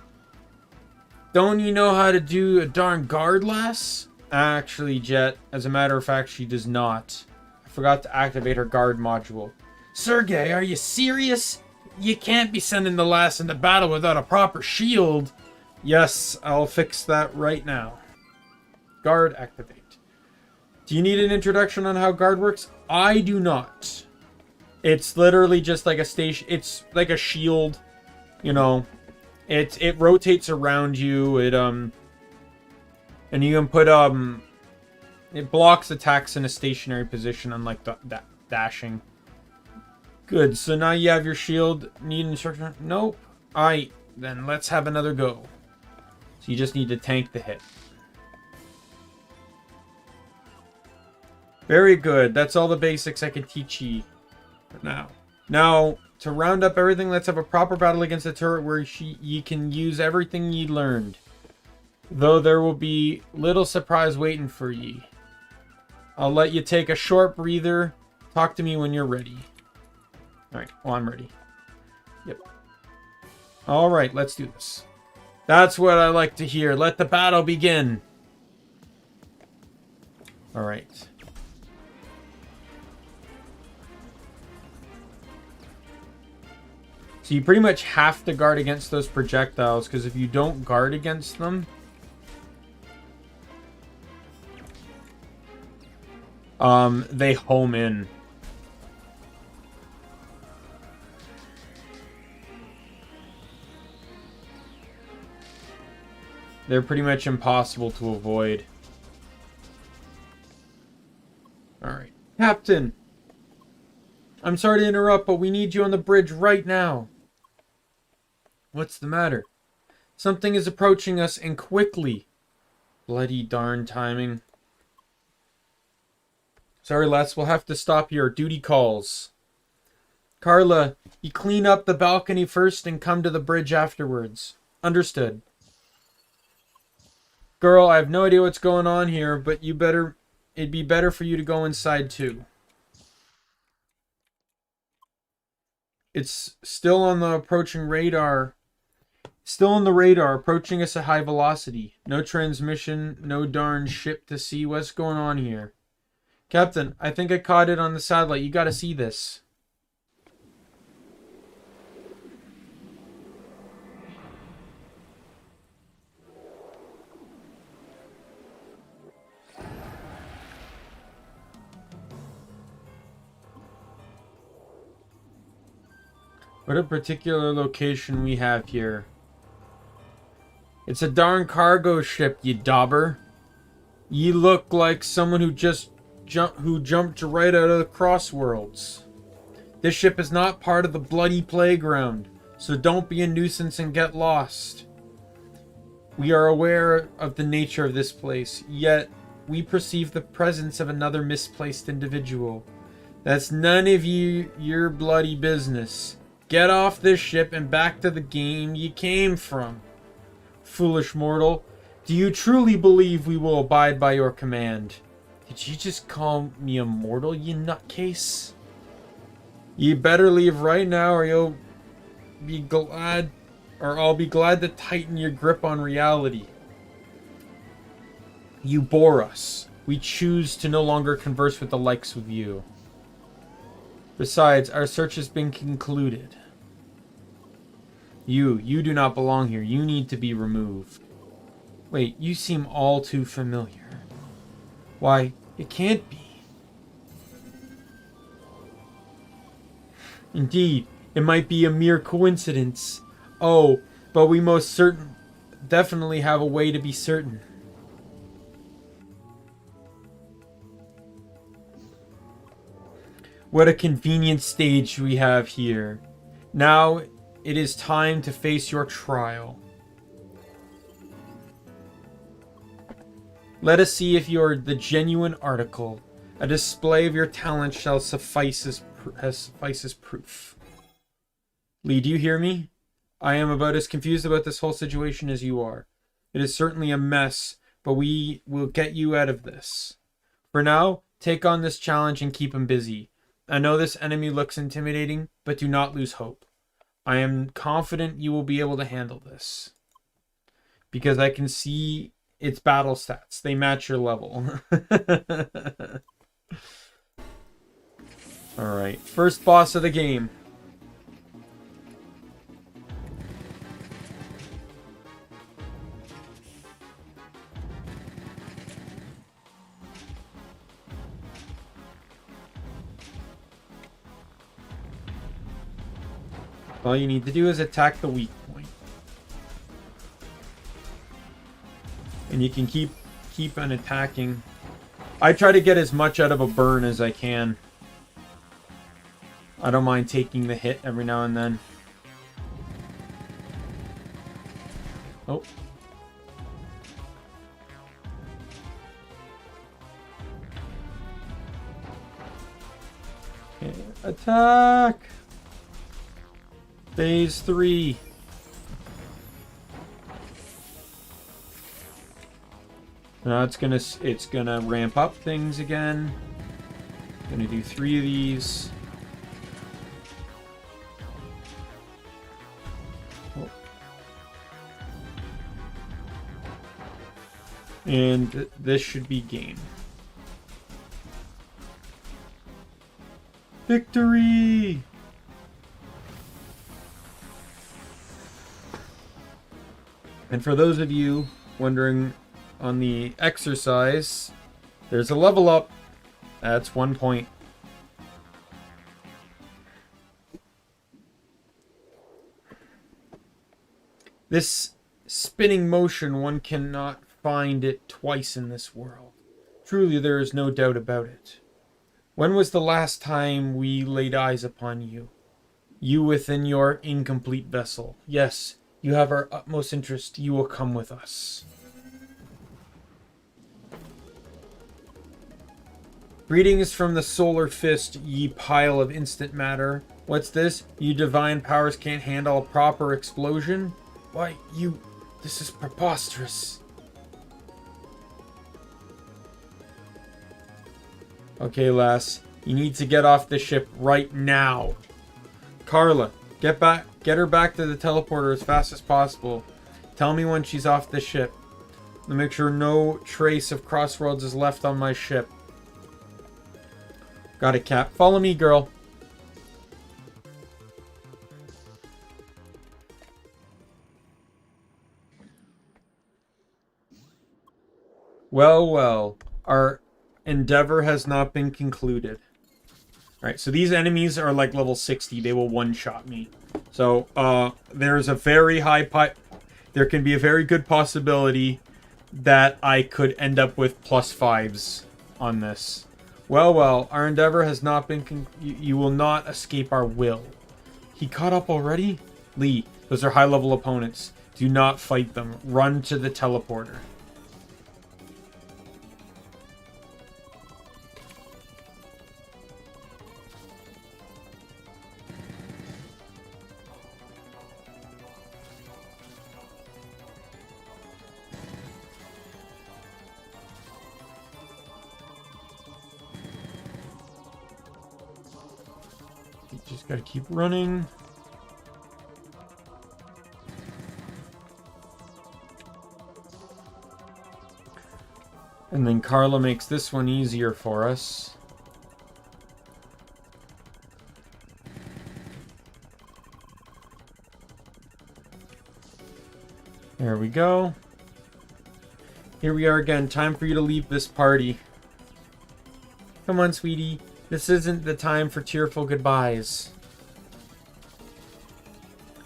Don't you know how to do a darn guard, lass? Actually, Jet, as a matter of fact, she does not. I forgot to activate her guard module. Sergey, are you serious? You can't be sending the lass into battle without a proper shield. Yes, I'll fix that right now. Guard activate. Do you need an introduction on how guard works? I do not. It's literally just like a station. It's like a shield, you know. It rotates around you. And you can put it blocks attacks in a stationary position, unlike the dashing. Good. So now you have your shield. Need an instruction? Nope. Alright, then let's have another go. So you just need to tank the hit. Very good. That's all the basics I can teach you for now. Now, to round up everything, let's have a proper battle against the turret where you can use everything you learned. Though there will be little surprise waiting for ye. I'll let you take a short breather. Talk to me when you're ready. Alright, well, I'm ready. Yep. Alright, let's do this. That's what I like to hear. Let the battle begin. Alright. So you pretty much have to guard against those projectiles, because if you don't guard against them, they home in. They're pretty much impossible to avoid. Alright. Captain! I'm sorry to interrupt, but we need you on the bridge right now. What's the matter? Something is approaching us, and quickly. Bloody darn timing. Sorry, Les, we'll have to stop here. Duty calls. Carla, you clean up the balcony first and come to the bridge afterwards. Understood. Girl, I have no idea what's going on here, but it'd be better for you to go inside too. It's still on the approaching radar. Still on the radar, approaching us at high velocity. No transmission, no darn ship to see. What's going on here? Captain, I think I caught it on the satellite. You gotta see this. What a particular location we have here. It's a darn cargo ship, you dauber. You look like someone who jumped right out of the Crossworlds. This ship is not part of the bloody playground, so don't be a nuisance and get lost. We are aware of the nature of this place, yet we perceive the presence of another misplaced individual. That's none of your bloody business. Get off this ship and back to the game you came from. Foolish mortal, do you truly believe we will abide by your command? Did you just call me a mortal, you nutcase? You better leave right now or I'll be glad to tighten your grip on reality. You bore us. We choose to no longer converse with the likes of you. Besides, our search has been concluded. You do not belong here. You need to be removed. Wait, you seem all too familiar. Why, it can't be. Indeed, it might be a mere coincidence. Oh, but we definitely have a way to be certain. What a convenient stage we have here. Now it is time to face your trial. Let us see if you're the genuine article. A display of your talent shall suffice as proof. Lee, do you hear me? I am about as confused about this whole situation as you are. It is certainly a mess, but we will get you out of this. For now, take on this challenge and keep him busy. I know this enemy looks intimidating, but do not lose hope. I am confident you will be able to handle this. Because I can see its battle stats. They match your level. Alright, first boss of the game. All you need to do is attack the weak point. And you can keep on attacking. I try to get as much out of a burn as I can. I don't mind taking the hit every now and then. Oh. Okay. Attack! Phase 3. Now it's gonna ramp up things again. Gonna do 3 of these. Oh, And this should be game. Victory! And for those of you wondering on the exercise, there's a level up. That's 1 point. This spinning motion, one cannot find it twice in this world. Truly, there is no doubt about it. When was the last time we laid eyes upon you? You within your incomplete vessel. Yes, you have our utmost interest. You will come with us. Greetings from the solar fist, ye pile of instant matter. What's this? You divine powers can't handle a proper explosion? Why, you... This is preposterous. Okay, lass. You need to get off the ship right now. Carla, get her back to the teleporter as fast as possible. Tell me when she's off the ship. To make sure no trace of Crossworlds is left on my ship. Got it, Cap. Follow me, girl. Well, well. Our endeavor has not been concluded. Alright, so these enemies are like level 60. They will one-shot me. So, there's a very high there can be a very good possibility that I could end up with +5s on this. Well, well, our endeavor has not been you will not escape our will. He caught up already? Lee, those are high-level opponents. Do not fight them. Run to the teleporter. Just gotta keep running. And then Carla makes this one easier for us. There we go. Here we are again. Time for you to leave this party. Come on, sweetie. This isn't the time for tearful goodbyes.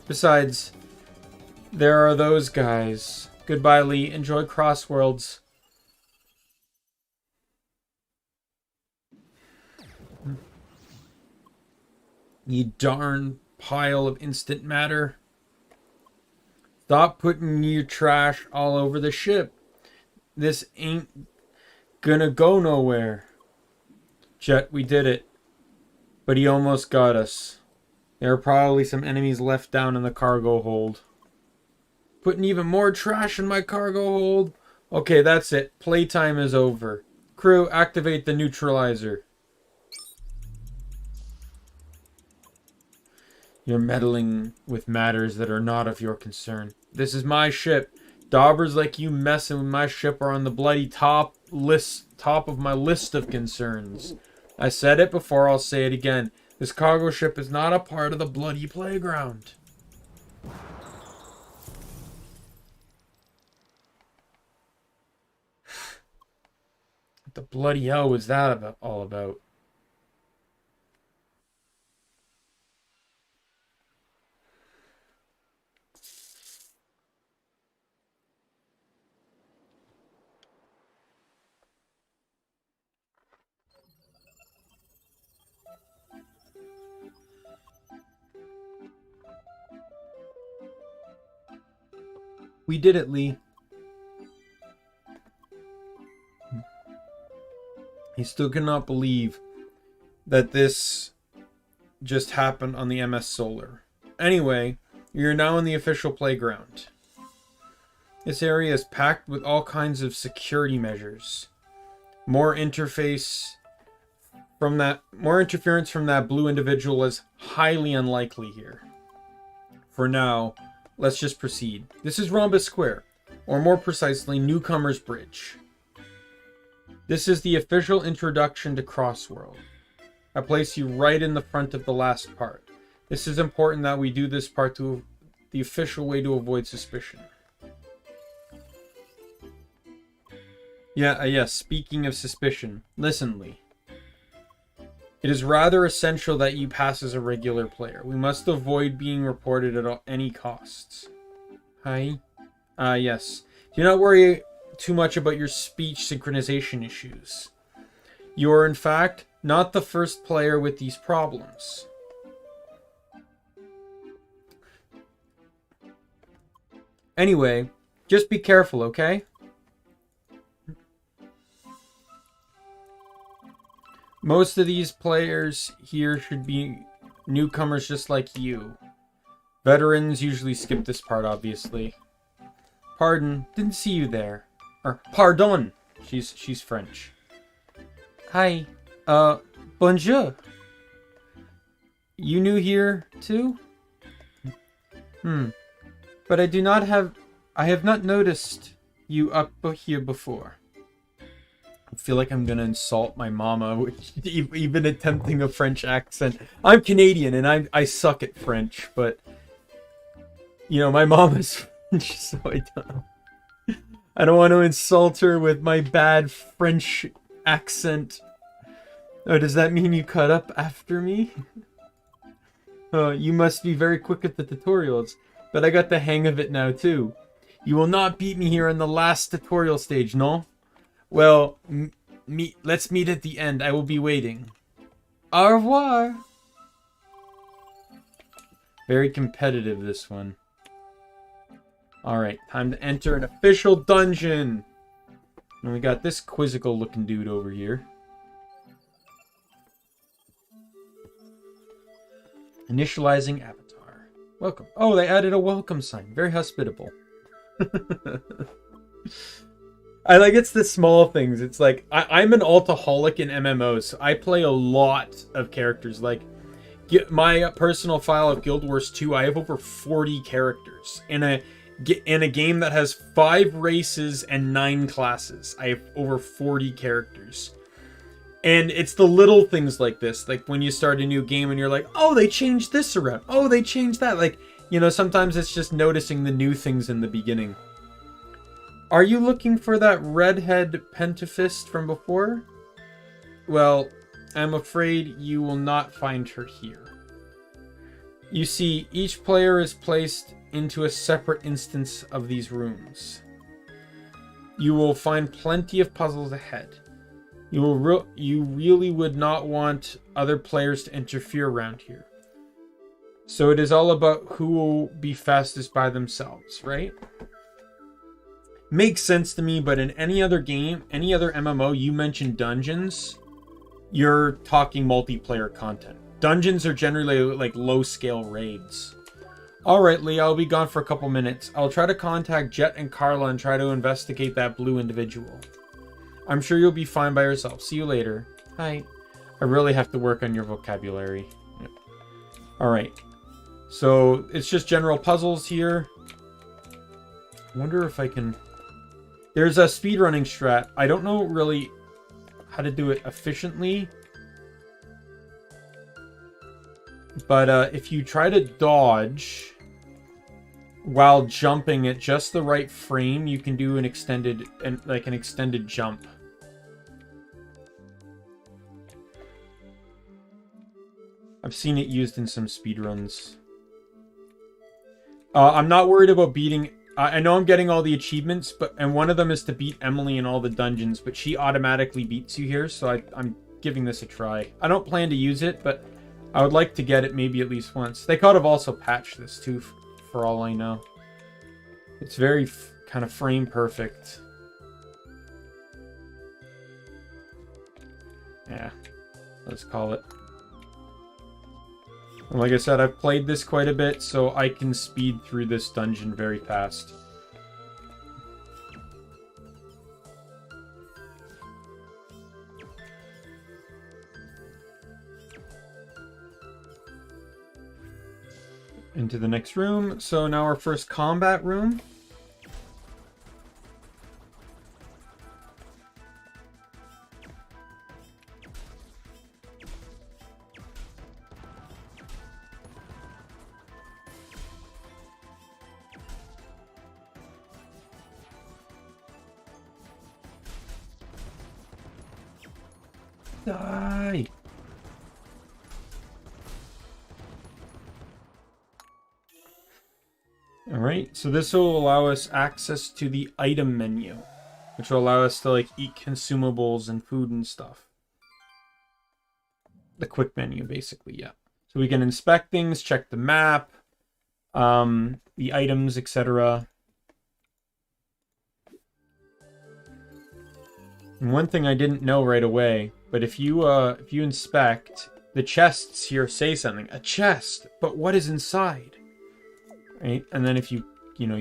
Besides, there are those guys. Goodbye, Lee. Enjoy Crossworlds. You darn pile of instant matter. Stop putting your trash all over the ship. This ain't gonna go nowhere. Jet, we did it. But he almost got us. There are probably some enemies left down in the cargo hold. Putting even more trash in my cargo hold? Okay, that's it. Playtime is over. Crew, activate the neutralizer. You're meddling with matters that are not of your concern. This is my ship. Daubers like you messing with my ship are on the bloody top of my list of concerns. I said it before, I'll say it again. This cargo ship is not a part of the bloody playground. What the bloody hell was that all about? We did it, Lee. He still cannot believe that this just happened on the MS Solar. Anyway, you're now in the official playground. This area is packed with all kinds of security measures. More interference from that blue individual is highly unlikely here. For now, let's just proceed. This is Rhombus Square. or more precisely, Newcomer's Bridge. This is the official introduction to Crossworld. I place you right in the front of the last part. This is important that we do this part to the official way to avoid suspicion. Yes, speaking of suspicion, listen, Lee. It is rather essential that you pass as a regular player. We must avoid being reported at any costs. Hi. Yes. Do not worry too much about your speech synchronization issues. You are, in fact, not the first player with these problems. Anyway, just be careful, okay? Most of these players here should be newcomers just like you. Veterans usually skip this part, obviously. Pardon, didn't see you there. Or, pardon! She's French. Hi. Bonjour. You new here, too? But I have not noticed you up here before. I feel like I'm gonna insult my mama, even attempting a French accent. I'm Canadian and I suck at French, but you know, my mama's French, so I don't want to insult her with my bad French accent. Oh, does that mean you caught up after me? Oh, you must be very quick at the tutorials, but I got the hang of it now too. You will not beat me here on the last tutorial stage, no? Well, let's meet at the end. I will be waiting. Au revoir. Very competitive, this one. Alright, time to enter an official dungeon. And we got this quizzical looking dude over here. Initializing avatar. Welcome. Oh, they added a welcome sign. Very hospitable. It's the small things. It's like, I'm an altaholic in MMOs. So I play a lot of characters. Like, my personal file of Guild Wars 2, I have over 40 characters. In a game that has 5 races and 9 classes, I have over 40 characters. And it's the little things like this. Like, when you start a new game and you're like, oh, they changed this around. Oh, they changed that. Like, you know, sometimes it's just noticing the new things in the beginning. Are you looking for that redhead pentafist from before? Well, I'm afraid you will not find her here. You see, each player is placed into a separate instance of these rooms. You will find plenty of puzzles ahead. You really would not want other players to interfere around here. So it is all about who will be fastest by themselves, right? Makes sense to me, but in any other game, any other MMO, you mention dungeons, you're talking multiplayer content. Dungeons are generally like low-scale raids. Alright, Lee, I'll be gone for a couple minutes. I'll try to contact Jet and Carla and try to investigate that blue individual. I'm sure you'll be fine by yourself. See you later. Hi. I really have to work on your vocabulary. Yep. Alright. So, it's just general puzzles here. I wonder if I can... There's a speedrunning strat. I don't know really how to do it efficiently. But if you try to dodge while jumping at just the right frame, you can do an extended jump. I've seen it used in some speedruns. I'm not worried about beating... I know I'm getting all the achievements, and one of them is to beat Emily in all the dungeons, but she automatically beats you here, so I'm giving this a try. I don't plan to use it, but I would like to get it maybe at least once. They could have also patched this too, for all I know. It's very kind of frame perfect. Yeah, let's call it. And like I said, I've played this quite a bit, so I can speed through this dungeon very fast. Into the next room. So now our first combat room. Die! Alright, so this will allow us access to the item menu, which will allow us to like eat consumables and food and stuff. The quick menu, basically, yeah. So we can inspect things, check the map, the items, etc. And one thing I didn't know right away, but if you inspect, the chests here say something. A chest, but what is inside? Right? And then if you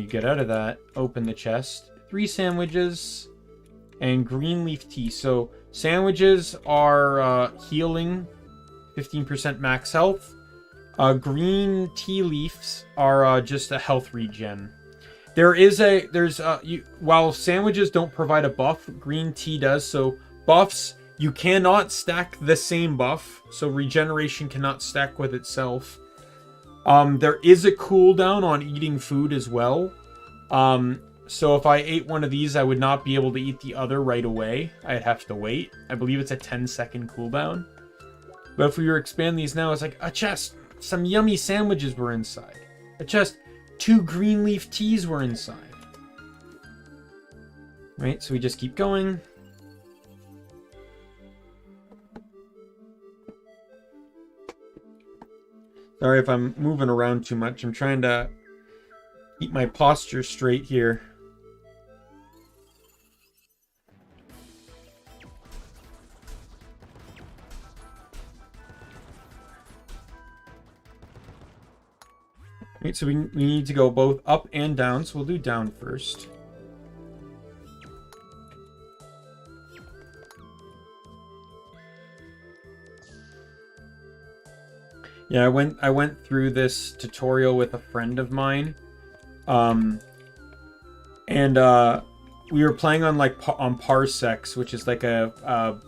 get out of that, open the chest, 3 sandwiches and green leaf tea. So sandwiches are healing, 15% max health. Green tea leaves are just a health regen. While sandwiches don't provide a buff, green tea does. So buffs, you cannot stack the same buff. So regeneration cannot stack with itself. There is a cooldown on eating food as well. So if I ate one of these, I would not be able to eat the other right away. I'd have to wait. I believe it's a 10-second cooldown. But if we were to expand these now, it's like a chest. Some yummy sandwiches were inside. A chest. 2 green leaf teas were inside. Right, so we just keep going. Sorry if I'm moving around too much. I'm trying to keep my posture straight here. Right, so we need to go both up and down, so we'll do down first. Yeah, I went through this tutorial with a friend of mine, and we were playing on Parsecs, which is like a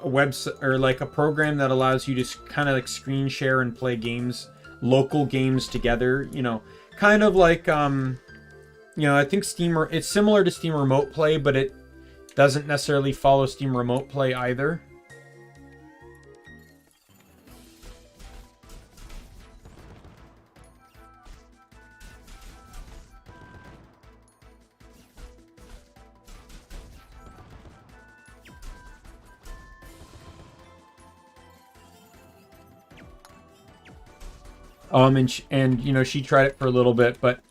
website or like a program that allows you to kind of like screen share and play games, local games together. Kind of like I think it's similar to Steam Remote Play, but it doesn't necessarily follow Steam Remote Play either. And she tried it for a little bit, but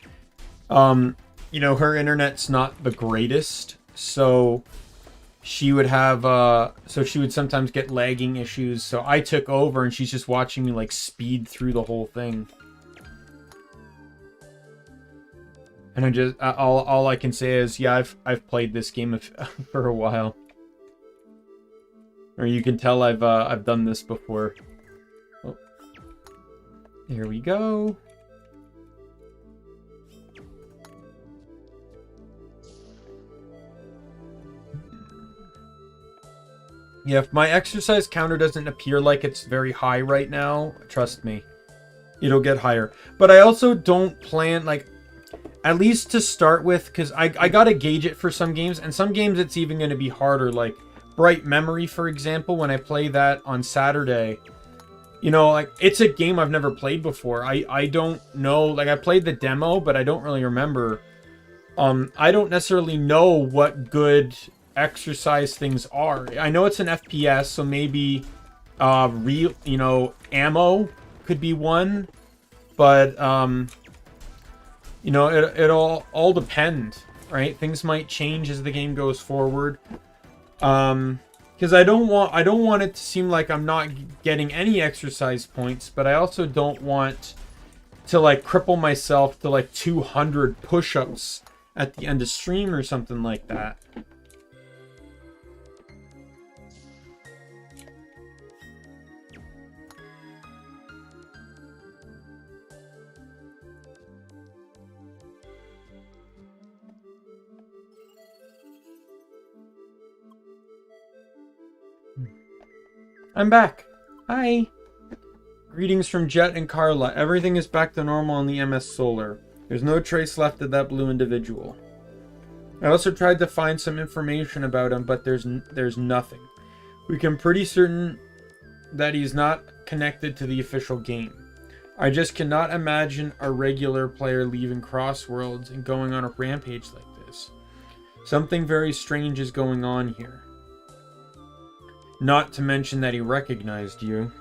her internet's not the greatest, so she would sometimes get lagging issues. So I took over, and she's just watching me like speed through the whole thing. And all I can say is, yeah, I've played this game for a while, or you can tell I've done this before. Here we go. Yeah, if my exercise counter doesn't appear like it's very high right now, trust me, it'll get higher. But I also don't plan, at least to start with, because I gotta gauge it for some games, and some games it's even going to be harder, like Bright Memory, for example. When I play that on Saturday, it's a game I've never played before. I don't know, I played the demo, but I don't really remember. I don't necessarily know what good exercise things are. I know it's an FPS, so maybe ammo could be one, but it'll all depend, right? Things might change as the game goes forward. Because I don't want it to seem like I'm not getting any exercise points, but I also don't want to cripple myself to 200 push-ups at the end of stream or something like that. I'm back. Hi. Greetings from Jet and Carla. Everything is back to normal on the MS Solar. There's no trace left of that blue individual. I also tried to find some information about him, but there's nothing. We can pretty certain that he's not connected to the official game. I just cannot imagine a regular player leaving Crossworlds and going on a rampage like this. Something very strange is going on here. Not to mention that he recognized you.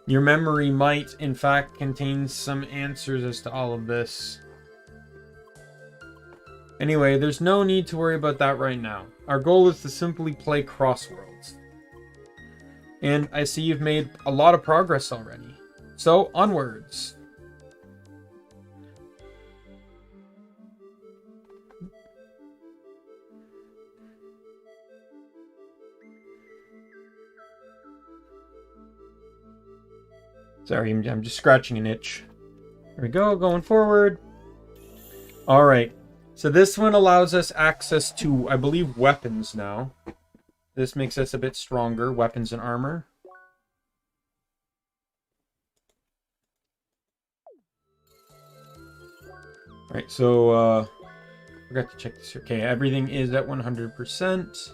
Your memory might, in fact, contain some answers as to all of this. Anyway, there's no need to worry about that right now. Our goal is to simply play Crossworlds. And I see you've made a lot of progress already. So, onwards. Sorry, I'm just scratching an itch. There we go, going forward. Alright, so this one allows us access to, I believe, weapons now. This makes us a bit stronger, weapons and armor. Alright, so, forgot to check this here. Okay, everything is at 100%.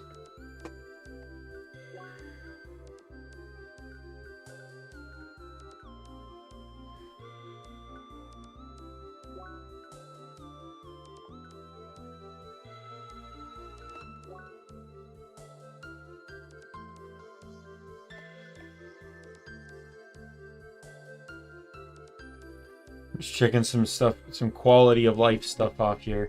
Just checking some stuff, some quality of life stuff off here.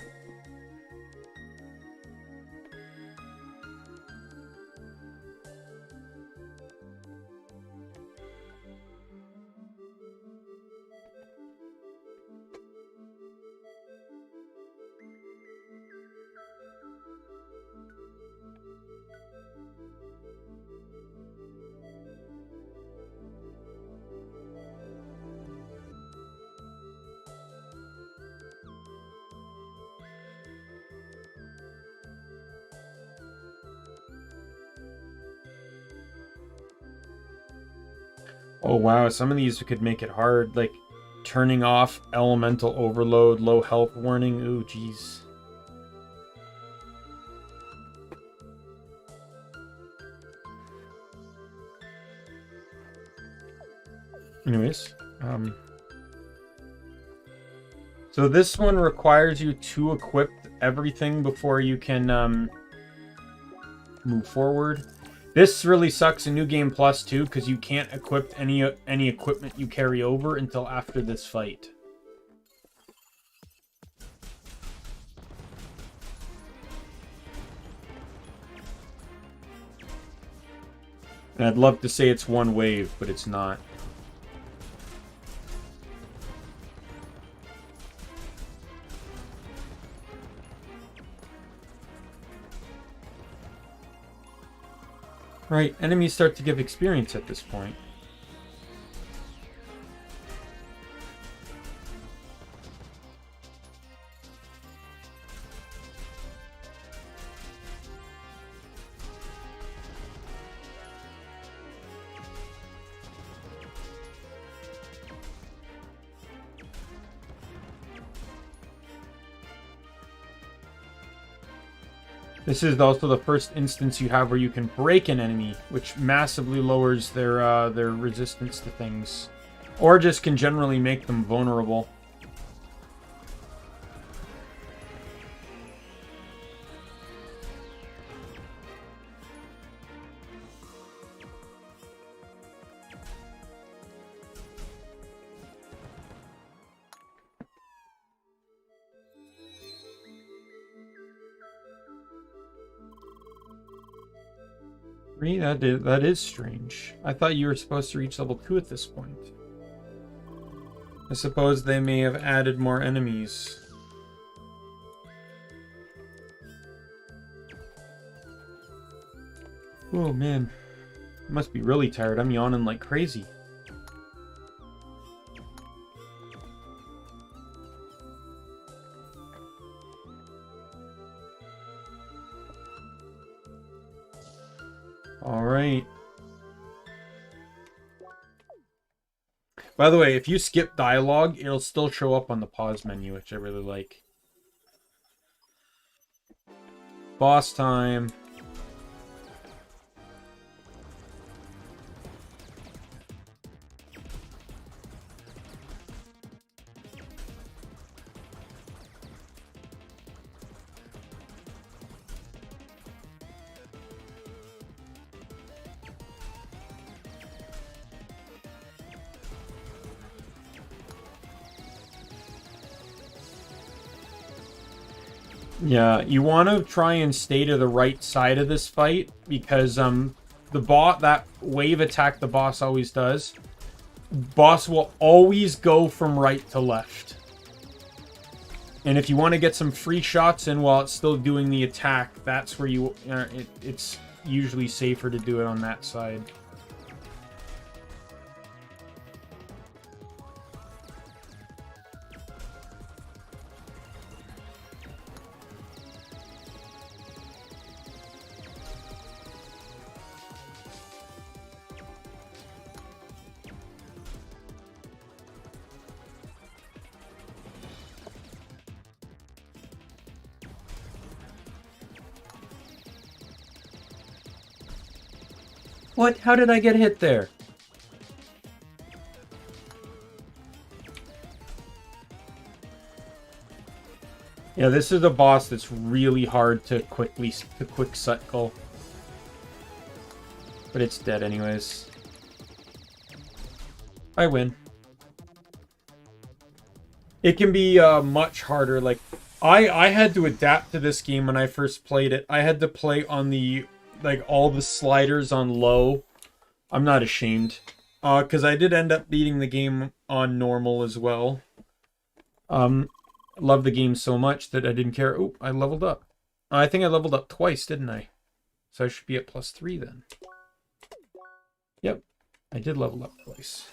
Oh wow, some of these could make it hard, like turning off elemental overload, low health warning. Ooh, jeez. Anyways, so this one requires you to equip everything before you can move forward. This really sucks in New Game Plus too, because you can't equip any equipment you carry over until after this fight. And I'd love to say it's one wave, but it's not. Right, enemies start to give experience at this point. This is also the first instance you have where you can break an enemy, which massively lowers their resistance to things. Or just can generally make them vulnerable. That is strange. I thought you were supposed to reach level 2 at this point. I suppose they may have added more enemies. Oh man, I must be really tired. I'm yawning like crazy. Alright. By the way, if you skip dialogue, it'll still show up on the pause menu, which I really like. Boss time. Yeah, you want to try and stay to the right side of this fight because that wave attack the boss always does. Boss will always go from right to left. And if you want to get some free shots in while it's still doing the attack, that's where you it's usually safer to do it on that side. What? How did I get hit there? Yeah, this is a boss that's really hard to quick cycle. But it's dead anyways. I win. It can be much harder. Like, I had to adapt to this game when I first played it. I had to play on the all the sliders on low. I'm not ashamed. Because I did end up beating the game on normal as well. Love the game so much that I didn't care. Oh, I leveled up. I think I leveled up twice, didn't I? So I should be at +3 then. Yep, I did level up twice.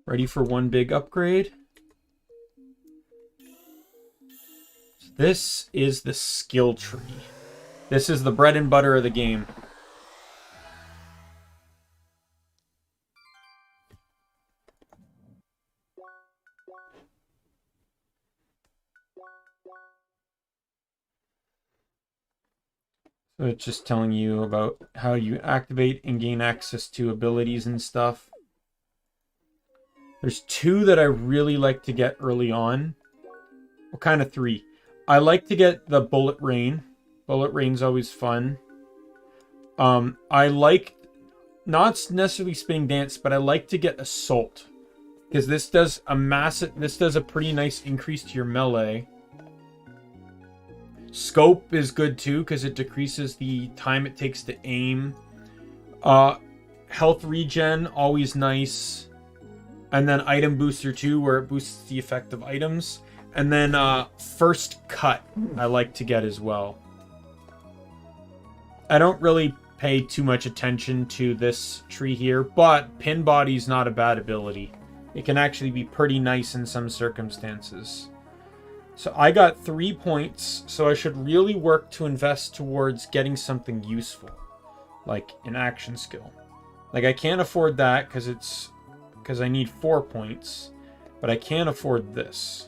Ready for one big upgrade? This is the skill tree. This is the bread and butter of the game. So it's just telling you about how you activate and gain access to abilities and stuff. There's 2 that I really like to get early on. Well, kind of 3. I like to get the Bullet Rain. Bullet Rain's always fun. I like, not necessarily Spinning Dance, but I like to get Assault. Because this does a pretty nice increase to your melee. Scope is good too, because it decreases the time it takes to aim. Health regen, always nice. And then Item Booster too, where it boosts the effect of items. And then First Cut, I like to get as well. I don't really pay too much attention to this tree here, but Pin Body's not a bad ability. It can actually be pretty nice in some circumstances. So I got 3 points, so I should really work to invest towards getting something useful, like an action skill. Like, I can't afford that because I need 4 points, but I can afford this.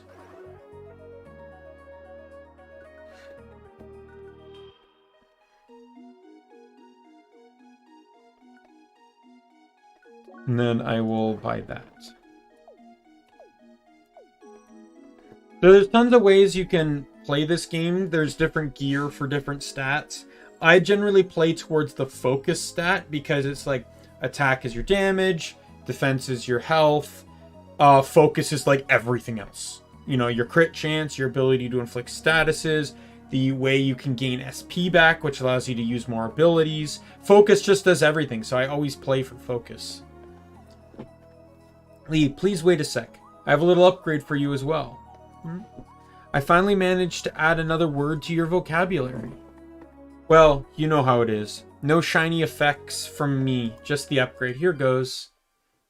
And then I will buy that. So there's tons of ways you can play this game. There's different gear for different stats. I generally play towards the focus stat because it's like attack is your damage, defense is your health, focus is like everything else. You know, your crit chance, your ability to inflict statuses, the way you can gain SP back, which allows you to use more abilities. Focus just does everything, so I always play for focus. Lee, please wait a sec. I have a little upgrade for you as well. I finally managed to add another word to your vocabulary. Well, you know how it is. No shiny effects from me, just the upgrade. Here goes.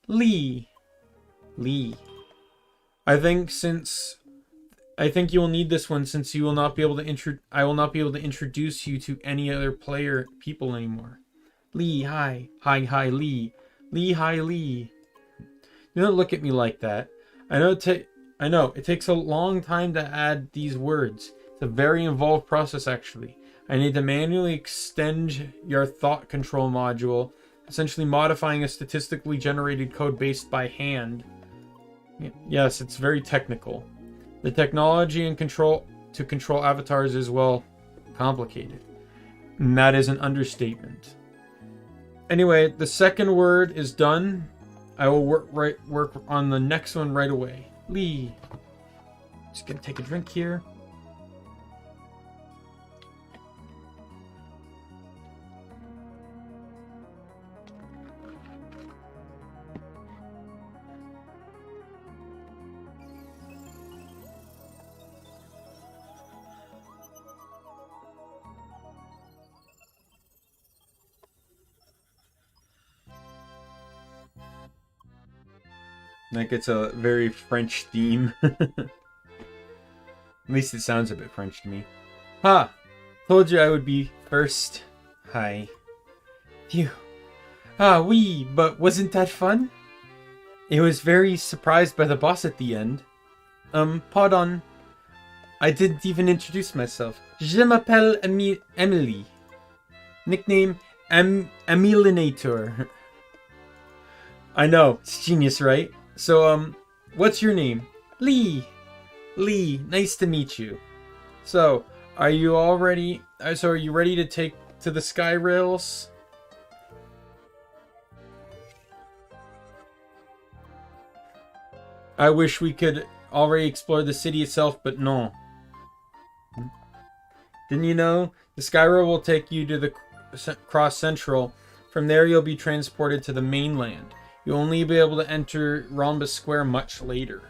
Lee. Lee. I think you will need this one since you will not be able to I will not be able to introduce you to any other people anymore. Lee, hi. Hi, Lee. Lee, hi, Lee. You don't look at me like that. I know it takes a long time to add these words. It's a very involved process, actually. I need to manually extend your thought control module, essentially modifying a statistically generated code based by hand. Yes, it's very technical. The technology and to control avatars is, well, complicated. And that is an understatement. Anyway, the second word is done. I will work on the next one right away. Lee. Just gonna take a drink here. Like it's a very French theme. At least it sounds a bit French to me. Ha! Told you I would be first. Hi. Phew. Ah, oui, but wasn't that fun? It was very surprised by the boss at the end. Pardon. I didn't even introduce myself. Je m'appelle Emily. Nickname Emilinator. I know, it's genius, right? So, what's your name? Lee. Lee, nice to meet you. So, are you all ready? So, are you ready to take to the sky rails? I wish we could already explore the city itself, but no. Didn't you know? The sky rail will take you to the Cross Central. From there, you'll be transported to the mainland. You'll only be able to enter Rhombus Square much later.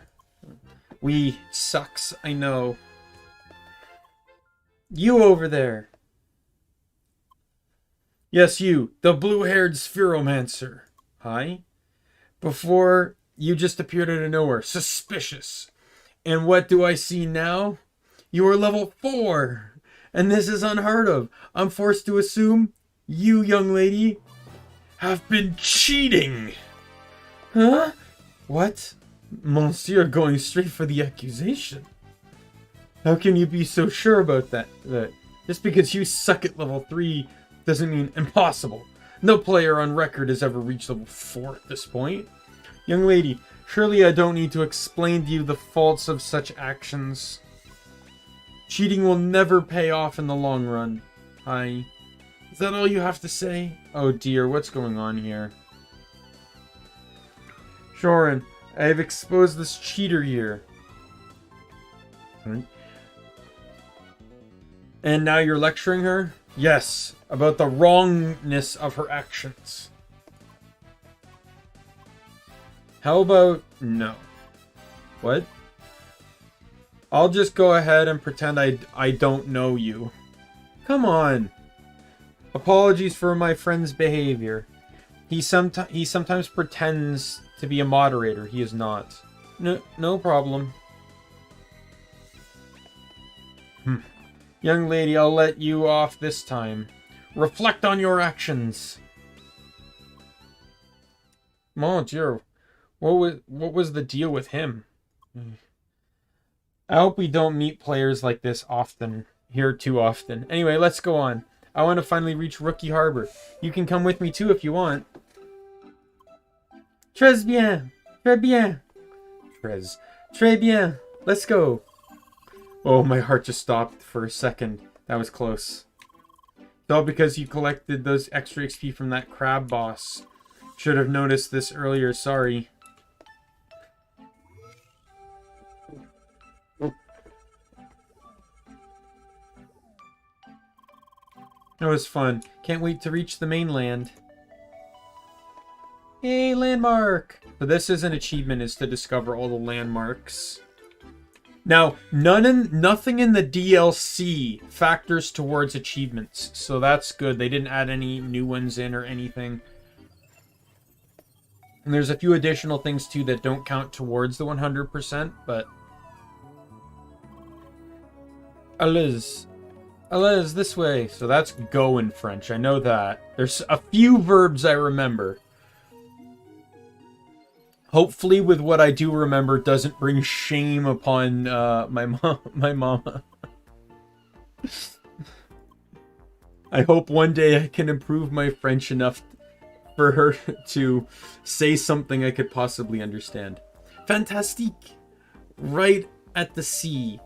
We sucks, I know. You over there. Yes, you, the blue-haired Spheromancer. Hi. Before, you just appeared out of nowhere. Suspicious. And what do I see now? You are level 4. And this is unheard of. I'm forced to assume you, young lady, have been cheating. Huh? What? Monsieur going straight for the accusation. How can you be so sure about that? Just because you suck at level 3 doesn't mean impossible. No player on record has ever reached level 4 at this point. Young lady, surely I don't need to explain to you the faults of such actions. Cheating will never pay off in the long run. Hi. Is that all you have to say? Oh dear, what's going on here? Shorin, I have exposed this cheater here. And now you're lecturing her? Yes, about the wrongness of her actions. How about no? What? I'll just go ahead and pretend I don't know you. Come on. Apologies for my friend's behavior. He sometimes pretends to be a moderator. He is not. No problem. Young lady, I'll let you off this time. Reflect on your actions. Mon Dieu, what was the deal with him? I hope we don't meet players like this here too often. Anyway, let's go on. I want to finally reach Rookie Harbor. You can come with me too if you want. Très bien. Très bien. Très bien. Let's go. Oh, my heart just stopped for a second. That was close. It's all because you collected those extra XP from that crab boss. Should have noticed this earlier, sorry. That was fun. Can't wait to reach the mainland. Hey, landmark! So this is an achievement, is to discover all the landmarks. Now, nothing in the DLC factors towards achievements, so that's good. They didn't add any new ones in or anything. And there's a few additional things too that don't count towards the 100%, but... Allez, this way. So that's go in French, I know that. There's a few verbs I remember. Hopefully, with what I do remember, doesn't bring shame upon my mama. I hope one day I can improve my French enough for her to say something I could possibly understand. Fantastique! Right at the sea.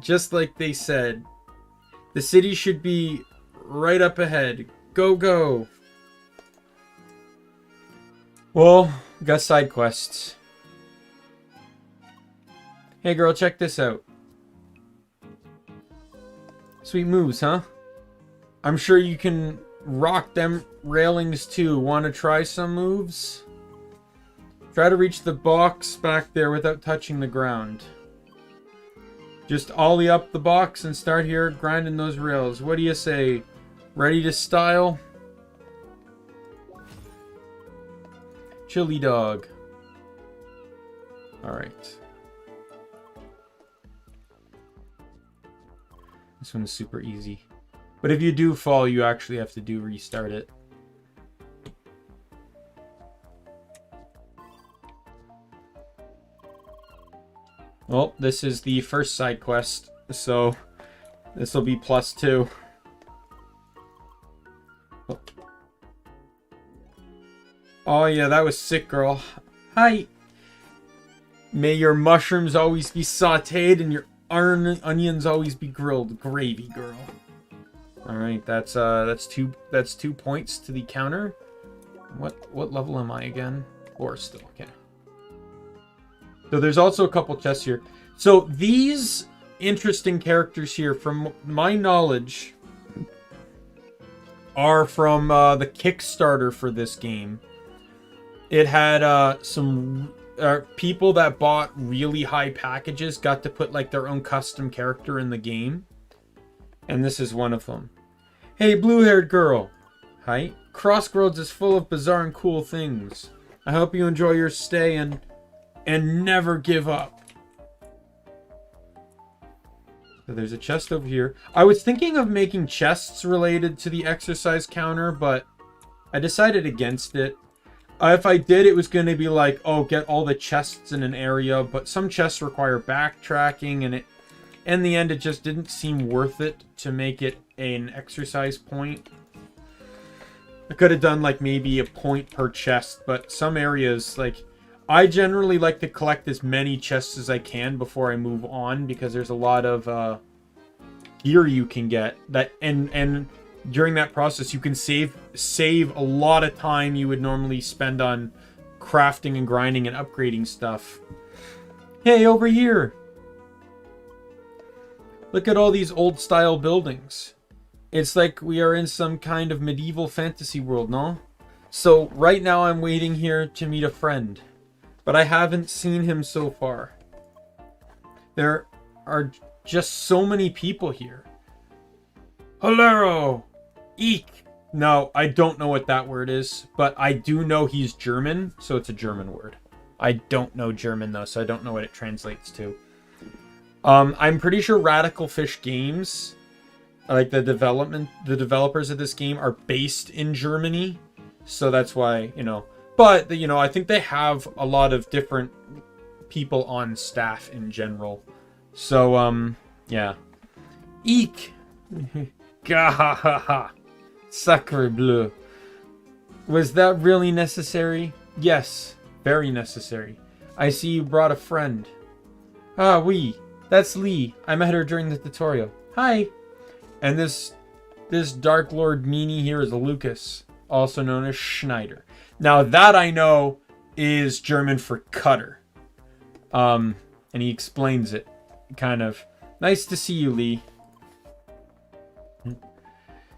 Just like they said. The city should be right up ahead. Go, go! Well, we got side quests. Hey girl, check this out. Sweet moves, huh? I'm sure you can rock them railings too. Want to try some moves? Try to reach the box back there without touching the ground. Just ollie up the box and start here grinding those rails. What do you say? Ready to style? Chili dog. Alright. This one is super easy. But if you do fall, you actually have to restart it. Well, this is the first side quest, so this will be +2. Oh yeah, that was sick, girl. Hi. May your mushrooms always be sautéed and your onions always be grilled. Gravy, girl. All right, that's 2 points to the counter. What level am I again? 4 still. Okay. So there's also a couple chests here. So these interesting characters here, from my knowledge, are from the Kickstarter for this game. It had some people that bought really high packages got to put like their own custom character in the game. And this is one of them. Hey, blue-haired girl. Hi. Crossworlds is full of bizarre and cool things. I hope you enjoy your stay and never give up. So there's a chest over here. I was thinking of making chests related to the exercise counter, but I decided against it. If I did, it was going to be like, oh, get all the chests in an area, but some chests require backtracking, and in the end, it just didn't seem worth it to make it an exercise point. I could have done like maybe a point per chest, but some areas, like, I generally like to collect as many chests as I can before I move on, because there's a lot of gear you can get that, and during that process you can save a lot of time you would normally spend on crafting and grinding and upgrading stuff. Hey, over here! Look at all these old style buildings. It's like we are in some kind of medieval fantasy world, no? So right now I'm waiting here to meet a friend, but I haven't seen him so far. There are just so many people here. Hello! Eek! No, I don't know what that word is, but I do know he's German, so it's a German word. I don't know German though, so I don't know what it translates to. I'm pretty sure Radical Fish Games, like the developers of this game, are based in Germany, so that's why, you know. But, you know, I think they have a lot of different people on staff in general. So, yeah. Eek! Gahahaha! Sacre bleu. Was that really necessary? Yes, very necessary. I see you brought a friend. Ah, oui. That's Lee. I met her during the tutorial. Hi! And this Dark Lord meanie here is Lucas, also known as Schneider. Now that I know is German for cutter. And he explains it, kind of. Nice to see you, Lee.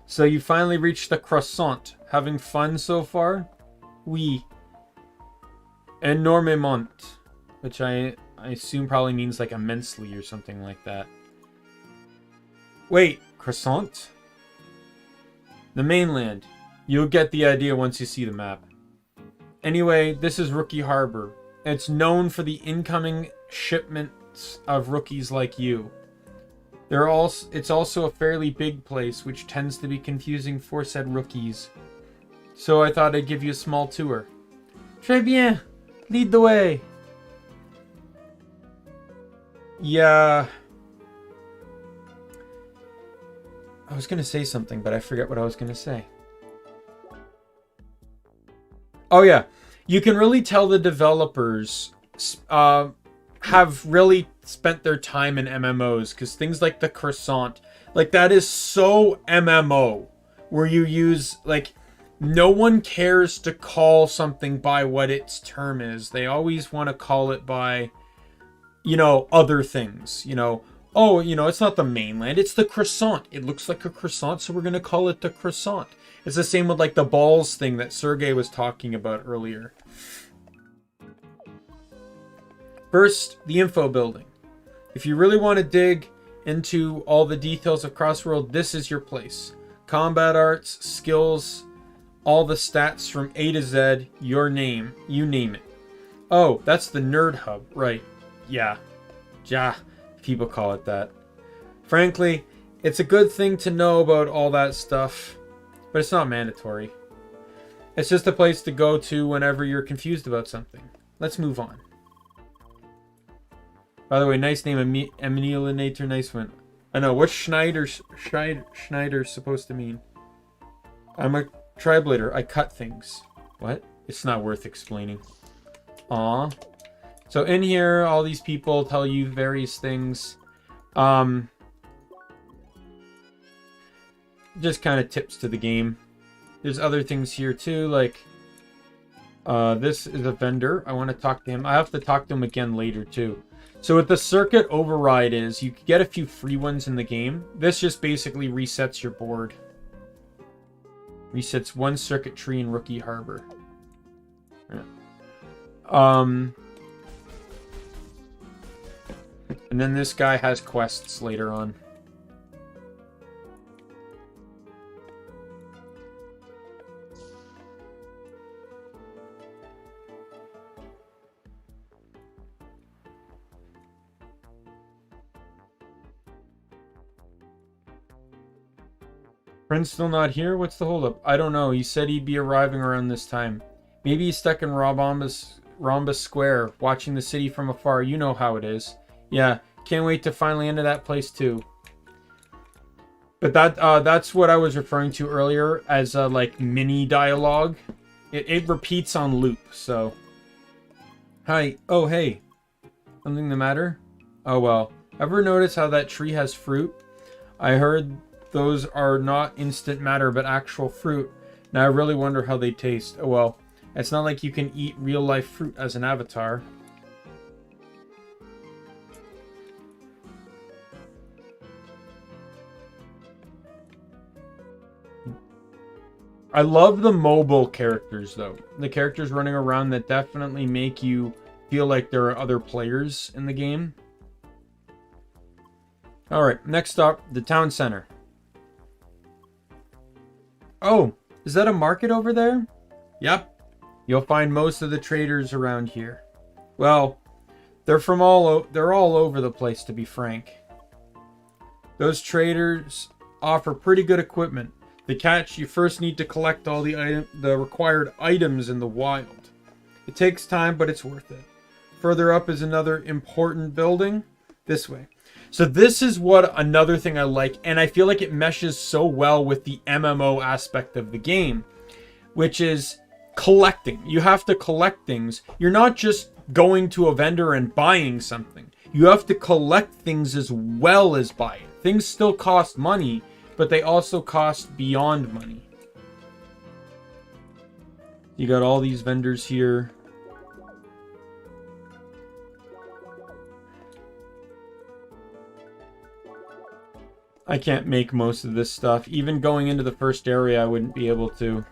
So you finally reached the croissant. Having fun so far? Oui. Enormément. Which I assume probably means like immensely or something like that. Wait, croissant? The mainland. You'll get the idea once you see the map. Anyway, this is Rookie Harbor. It's known for the incoming shipments of rookies like you. It's also a fairly big place, which tends to be confusing for said rookies. So I thought I'd give you a small tour. Très bien. Lead the way. Yeah. I was going to say something, but I forget what I was going to say. Oh, yeah. You can really tell the developers have really spent their time in MMOs, because things like the croissant, like that is so MMO, where you use, like, no one cares to call something by what its term is. They always want to call it by, you know, other things. You know, oh, you know, it's not the mainland, it's the croissant. It looks like a croissant, so we're going to call it the croissant. It's the same with like the balls thing that Sergey was talking about earlier. First, the info building. If you really want to dig into all the details of Crossworld, this is your place. Combat arts, skills, all the stats from A to Z, your name, you name it. Oh, that's the nerd hub, right. Yeah, people call it that. Frankly, it's a good thing to know about all that stuff, but it's not mandatory. It's just a place to go to whenever you're confused about something. Let's move on. By the way, nice name, Emilinator, nice one. I know, what's Schneider supposed to mean? I'm a triblator, I cut things. What? It's not worth explaining. Aw. So in here, all these people tell you various things. Just kind of tips to the game. There's other things here too, like this is a vendor. I want to talk to him. I have to talk to him again later too. So what the circuit override is, you can get a few free ones in the game. This just basically resets your board. Resets one circuit tree in Rookie Harbor. Yeah. And then this guy has quests later on. Friend's still not here? What's the holdup? I don't know. He said he'd be arriving around this time. Maybe he's stuck in Rhombus Square, watching the city from afar. You know how it is. Yeah, can't wait to finally enter that place too. But that's what I was referring to earlier as like mini dialogue. It repeats on loop, so. Hi. Oh, hey. Something the matter? Oh, well. Ever notice how that tree has fruit? I heard those are not instant matter, but actual fruit. Now I really wonder how they taste. Oh, well. It's not like you can eat real-life fruit as an avatar. I love the mobile characters, though. The characters running around that definitely make you feel like there are other players in the game. Alright, next up, the town center. Oh, is that a market over there? Yep. You'll find most of the traders around here. Well, they're all over the place, to be frank. Those traders offer pretty good equipment. The catch, you first need to collect all the required items in the wild. It takes time, but it's worth it. Further up is another important building. This way. So this is what another thing I like, and I feel like it meshes so well with the MMO aspect of the game, which is collecting. You have to collect things. You're not just going to a vendor and buying something. You have to collect things as well as buy it. Things still cost money, but they also cost beyond money. You got all these vendors here. I can't make most of this stuff. Even going into the first area, I wouldn't be able to.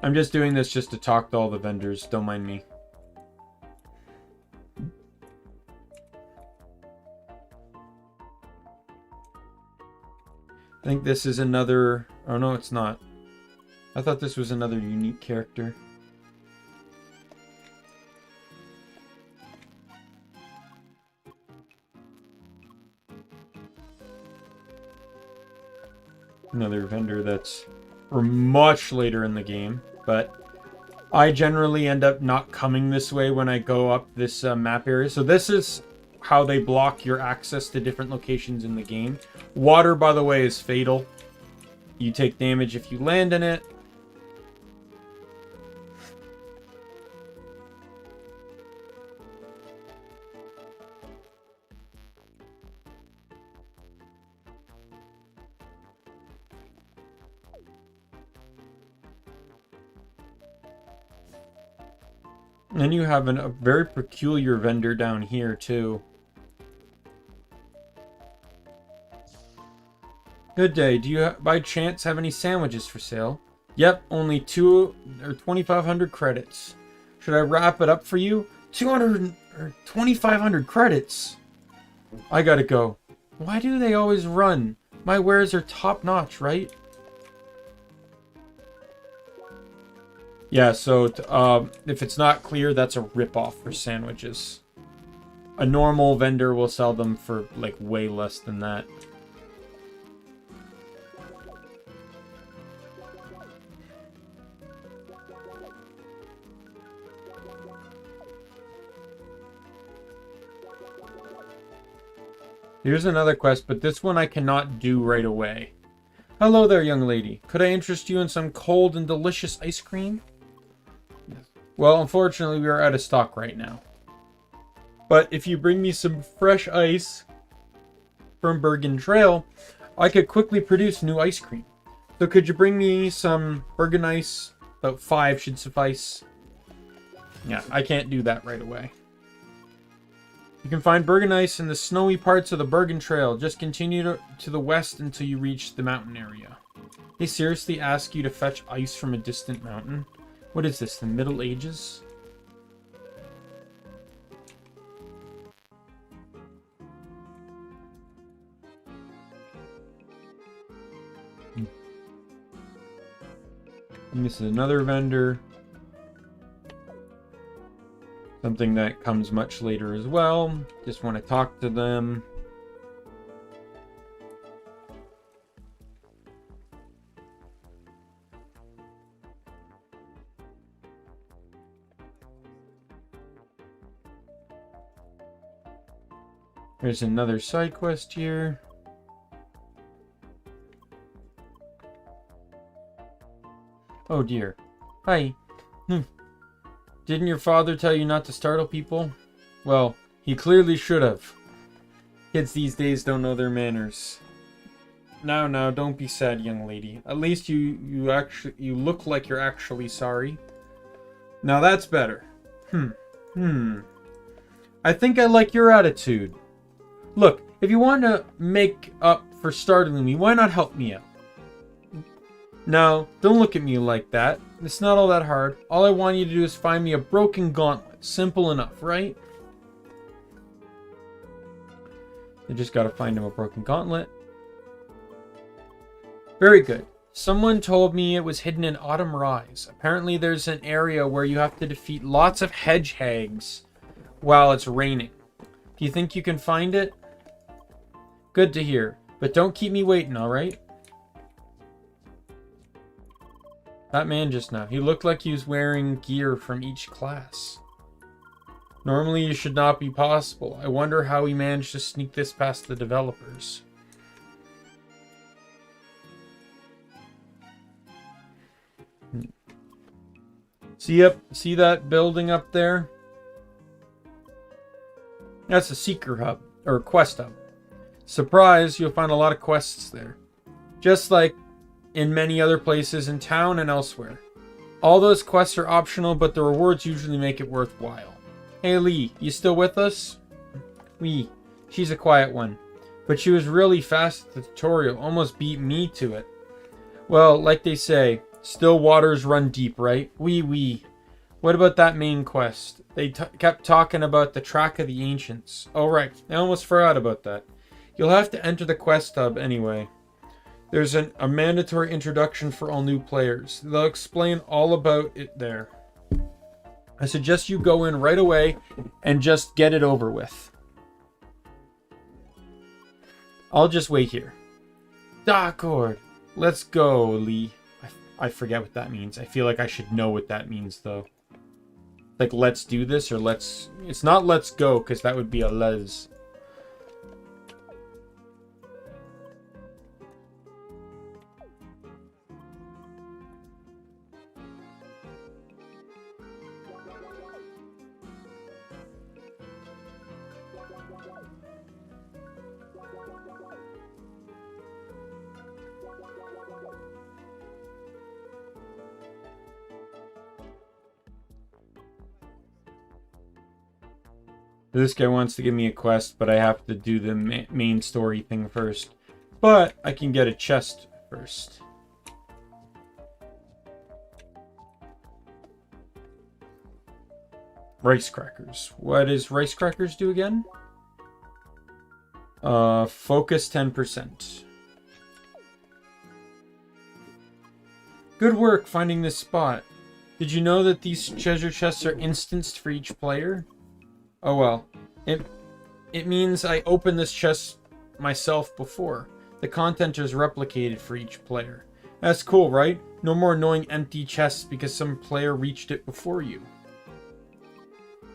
I'm just doing this just to talk to all the vendors. Don't mind me. I think this is another... Oh, no, it's not. I thought this was another unique character. Another vendor that's much later in the game, but I generally end up not coming this way when I go up this map area. So this is how they block your access to different locations in the game. Water, by the way, is fatal. You take damage if you land in it. And you have a very peculiar vendor down here, too. Good day. Do you, by chance, have any sandwiches for sale? Yep, only 2,500 credits. Should I wrap it up for you? 200 or 2,500 credits? I gotta go. Why do they always run? My wares are top-notch, right? Yeah, so if it's not clear, that's a rip-off for sandwiches. A normal vendor will sell them for, like, way less than that. Here's another quest, but this one I cannot do right away. Hello there, young lady. Could I interest you in some cold and delicious ice cream? Yes. Well, unfortunately, we are out of stock right now. But if you bring me some fresh ice from Bergen Trail, I could quickly produce new ice cream. So could you bring me some Bergen ice? About 5 should suffice. Yeah, I can't do that right away. You can find Bergen ice in the snowy parts of the Bergen Trail. Just continue to the west until you reach the mountain area. They seriously ask you to fetch ice from a distant mountain? What is this, the Middle Ages? And this is another vendor. Something that comes much later as well. Just want to talk to them. There's another side quest here. Oh dear. Hi. Didn't your father tell you not to startle people? Well, he clearly should have. Kids these days don't know their manners. Now, don't be sad, young lady. At least you look like you're actually sorry. Now that's better. I think I like your attitude. Look, if you want to make up for startling me, why not help me out? No, don't look at me like that. It's not all that hard. All I want you to do is find me a broken gauntlet. Simple enough, right? You just gotta find him a broken gauntlet. Very good. Someone told me it was hidden in Autumn Rise. Apparently there's an area where you have to defeat lots of hedgehogs while it's raining. Do you think you can find it? Good to hear. But don't keep me waiting, alright? That man just now, he looked like he was wearing gear from each class. Normally it should not be possible. I wonder how he managed to sneak this past the developers. See that building up there? That's a seeker hub, or quest hub. Surprise, you'll find a lot of quests there. Just like in many other places in town and elsewhere. All those quests are optional, but the rewards usually make it worthwhile. Hey Lee, you still with us? Oui, she's a quiet one. But she was really fast at the tutorial, almost beat me to it. Well, like they say, still waters run deep, right? Oui. What about that main quest? They kept talking about the Track of the Ancients. Oh right, I almost forgot about that. You'll have to enter the quest hub anyway. There's a mandatory introduction for all new players. They'll explain all about it there. I suggest you go in right away and just get it over with. I'll just wait here. D'accord. Let's go, Lee. I forget what that means. I feel like I should know what that means, though. Like, let's do this, or let's... It's not let's go, because that would be a les. This guy wants to give me a quest, but I have to do the main story thing first. But I can get a chest first. Rice crackers. What does rice crackers do again? Focus 10%. Good work finding this spot. Did you know that these treasure chests are instanced for each player? Oh well. It means I opened this chest myself before. The content is replicated for each player. That's cool, right? No more annoying empty chests because some player reached it before you.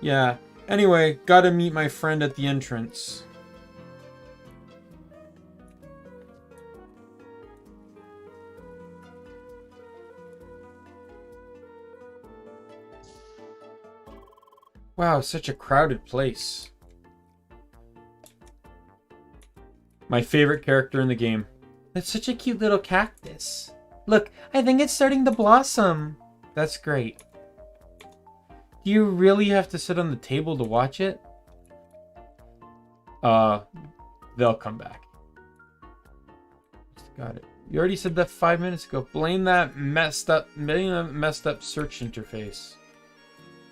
Yeah. Anyway, gotta meet my friend at the entrance. Wow, such a crowded place. My favorite character in the game. That's such a cute little cactus. Look, I think it's starting to blossom. That's great. Do you really have to sit on the table to watch it? They'll come back. Got it. You already said that 5 minutes ago. Blame that messed up search interface.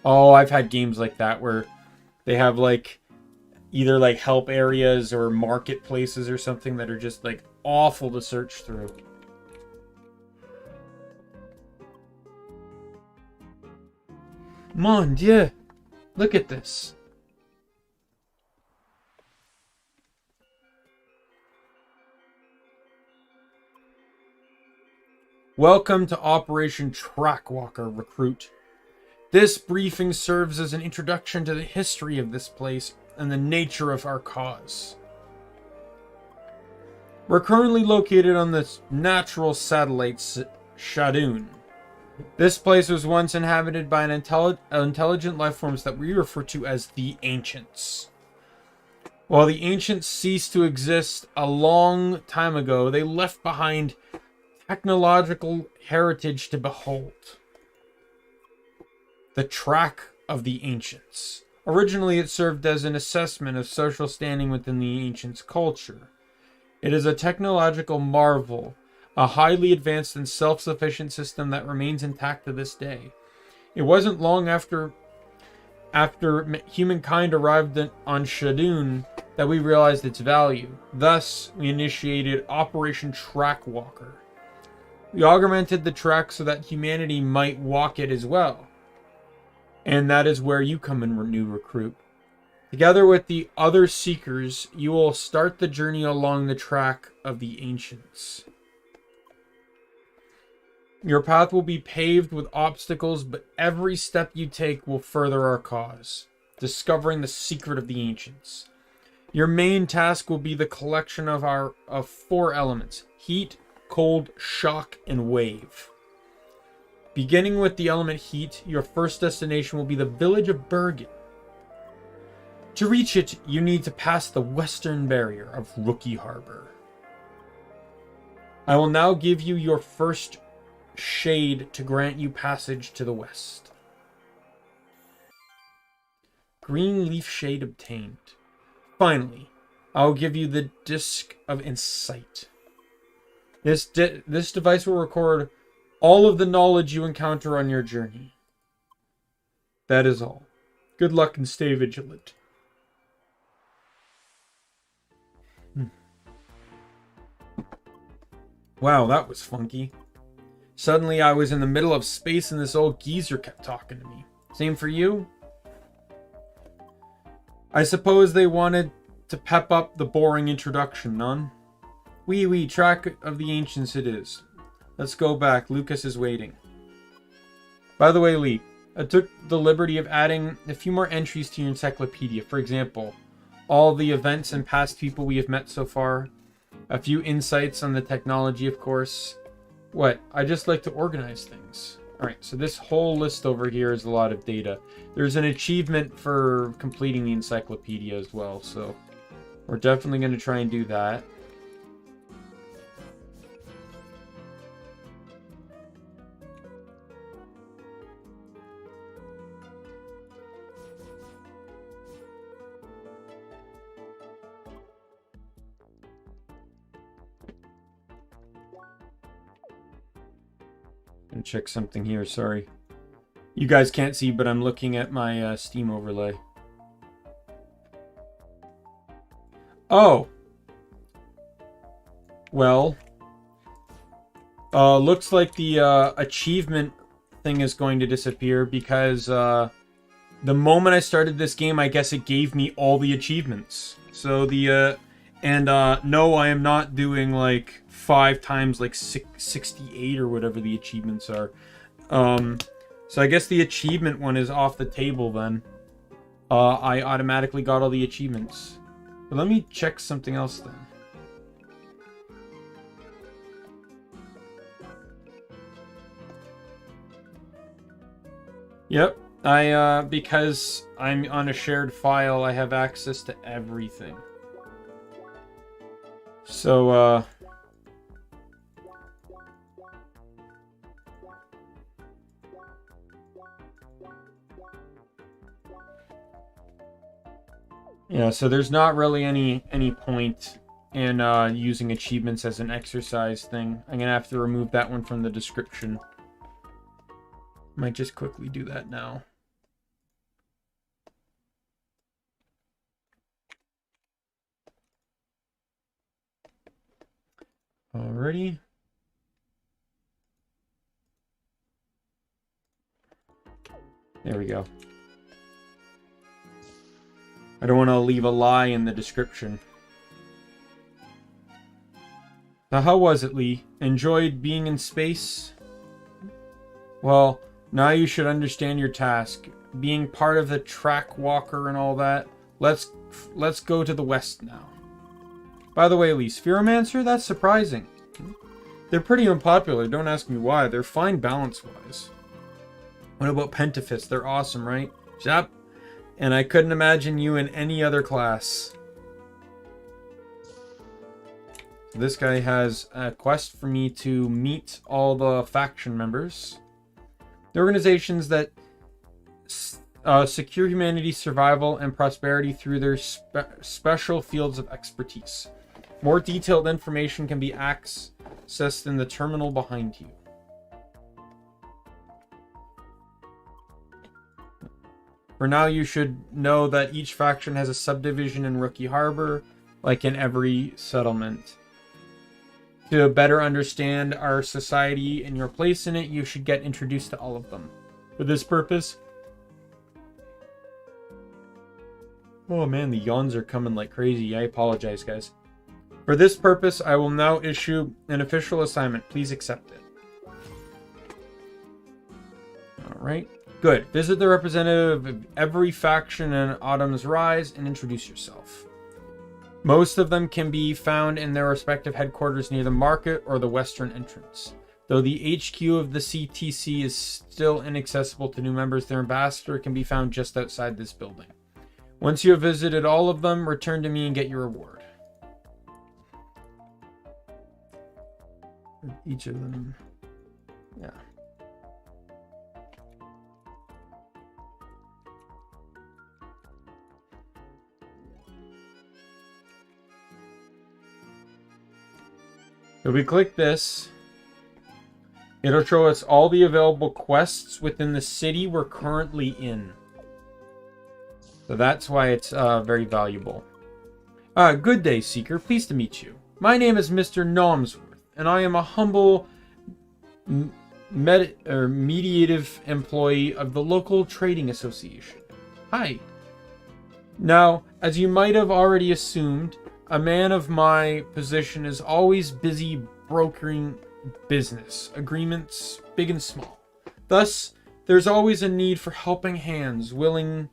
Oh, I've had games like that where they have like either like help areas or marketplaces or something that are just like awful to search through. Mon Dieu, look at this. Welcome to Operation Trackwalker, recruit. This briefing serves as an introduction to the history of this place and the nature of our cause. We're currently located on the natural satellite Shadoon. This place was once inhabited by an intelligent life forms that we refer to as the Ancients. While the Ancients ceased to exist a long time ago, they left behind technological heritage to behold. The Track of the Ancients. Originally, it served as an assessment of social standing within the Ancients' culture. It is a technological marvel, a highly advanced and self-sufficient system that remains intact to this day. It wasn't long after humankind arrived on Shadoon that we realized its value. Thus, we initiated Operation Trackwalker. We augmented the track so that humanity might walk it as well. And that is where you come in, new recruit. Together with the other seekers, you will start the journey along the track of the Ancients. Your path will be paved with obstacles, but every step you take will further our cause, discovering the secret of the Ancients. Your main task will be the collection of 4 elements: heat, cold, shock, and wave. Beginning with the element heat, your first destination will be the village of Bergen. To reach it, you need to pass the western barrier of Rookie Harbor. I will now give you your first shade to grant you passage to the west. Green leaf shade obtained. Finally, I will give you the Disc of Insight. This device will record all of the knowledge you encounter on your journey. That is all. Good luck and stay vigilant. Wow, that was funky. Suddenly I was in the middle of space and this old geezer kept talking to me. Same for you? I suppose they wanted to pep up the boring introduction, none? Wee, Track of the Ancients it is. Let's go back. Lucas is waiting. By the way, Lee, I took the liberty of adding a few more entries to your encyclopedia. For example, all the events and past people we have met so far. A few insights on the technology, of course. What? I just like to organize things. Alright, so this whole list over here is a lot of data. There's an achievement for completing the encyclopedia as well, so we're definitely going to try and do that. Gonna check something here, sorry. You guys can't see, but I'm looking at my Steam overlay. Oh! Well, looks like the achievement thing is going to disappear because the moment I started this game, I guess it gave me all the achievements. So the no, I am not doing like 5 times like 68 or whatever the achievements are. So I guess the achievement one is off the table then. I automatically got all the achievements. But let me check something else then. Yep, because I'm on a shared file, I have access to everything. So, yeah, so there's not really any point in using achievements as an exercise thing. I'm gonna have to remove that one from the description. Might just quickly do that now. Alrighty. There we go. I don't want to leave a lie in the description. So how was it, Lee? Enjoyed being in space? Well, now you should understand your task. Being part of the track walker and all that. Let's go to the west now. By the way, Lee, Spheromancer? That's surprising. They're pretty unpopular, don't ask me why. They're fine balance-wise. What about Pentafist? They're awesome, right? Yep. And I couldn't imagine you in any other class. This guy has a quest for me to meet all the faction members. The organizations that secure humanity's survival and prosperity through their special fields of expertise. More detailed information can be accessed in the terminal behind you. For now, you should know that each faction has a subdivision in Rookie Harbor, like in every settlement. To better understand our society and your place in it, you should get introduced to all of them. For this purpose... Oh man, the yawns are coming like crazy. I apologize, guys. For this purpose, I will now issue an official assignment. Please accept it. Alright. Good. Visit the representative of every faction in Autumn's Rise and introduce yourself. Most of them can be found in their respective headquarters near the market or the western entrance. Though the HQ of the CTC is still inaccessible to new members, their ambassador can be found just outside this building. Once you have visited all of them, return to me and get your reward. Each of them. Yeah. If we click this, it'll show us all the available quests within the city we're currently in. So that's why it's very valuable. Good day, Seeker. Pleased to meet you. My name is Mr. Nomsworth, and I am a humble mediative employee of the local trading association. Hi. Now, as you might have already assumed, a man of my position is always busy brokering business agreements, big and small. Thus, there's always a need for helping hands willing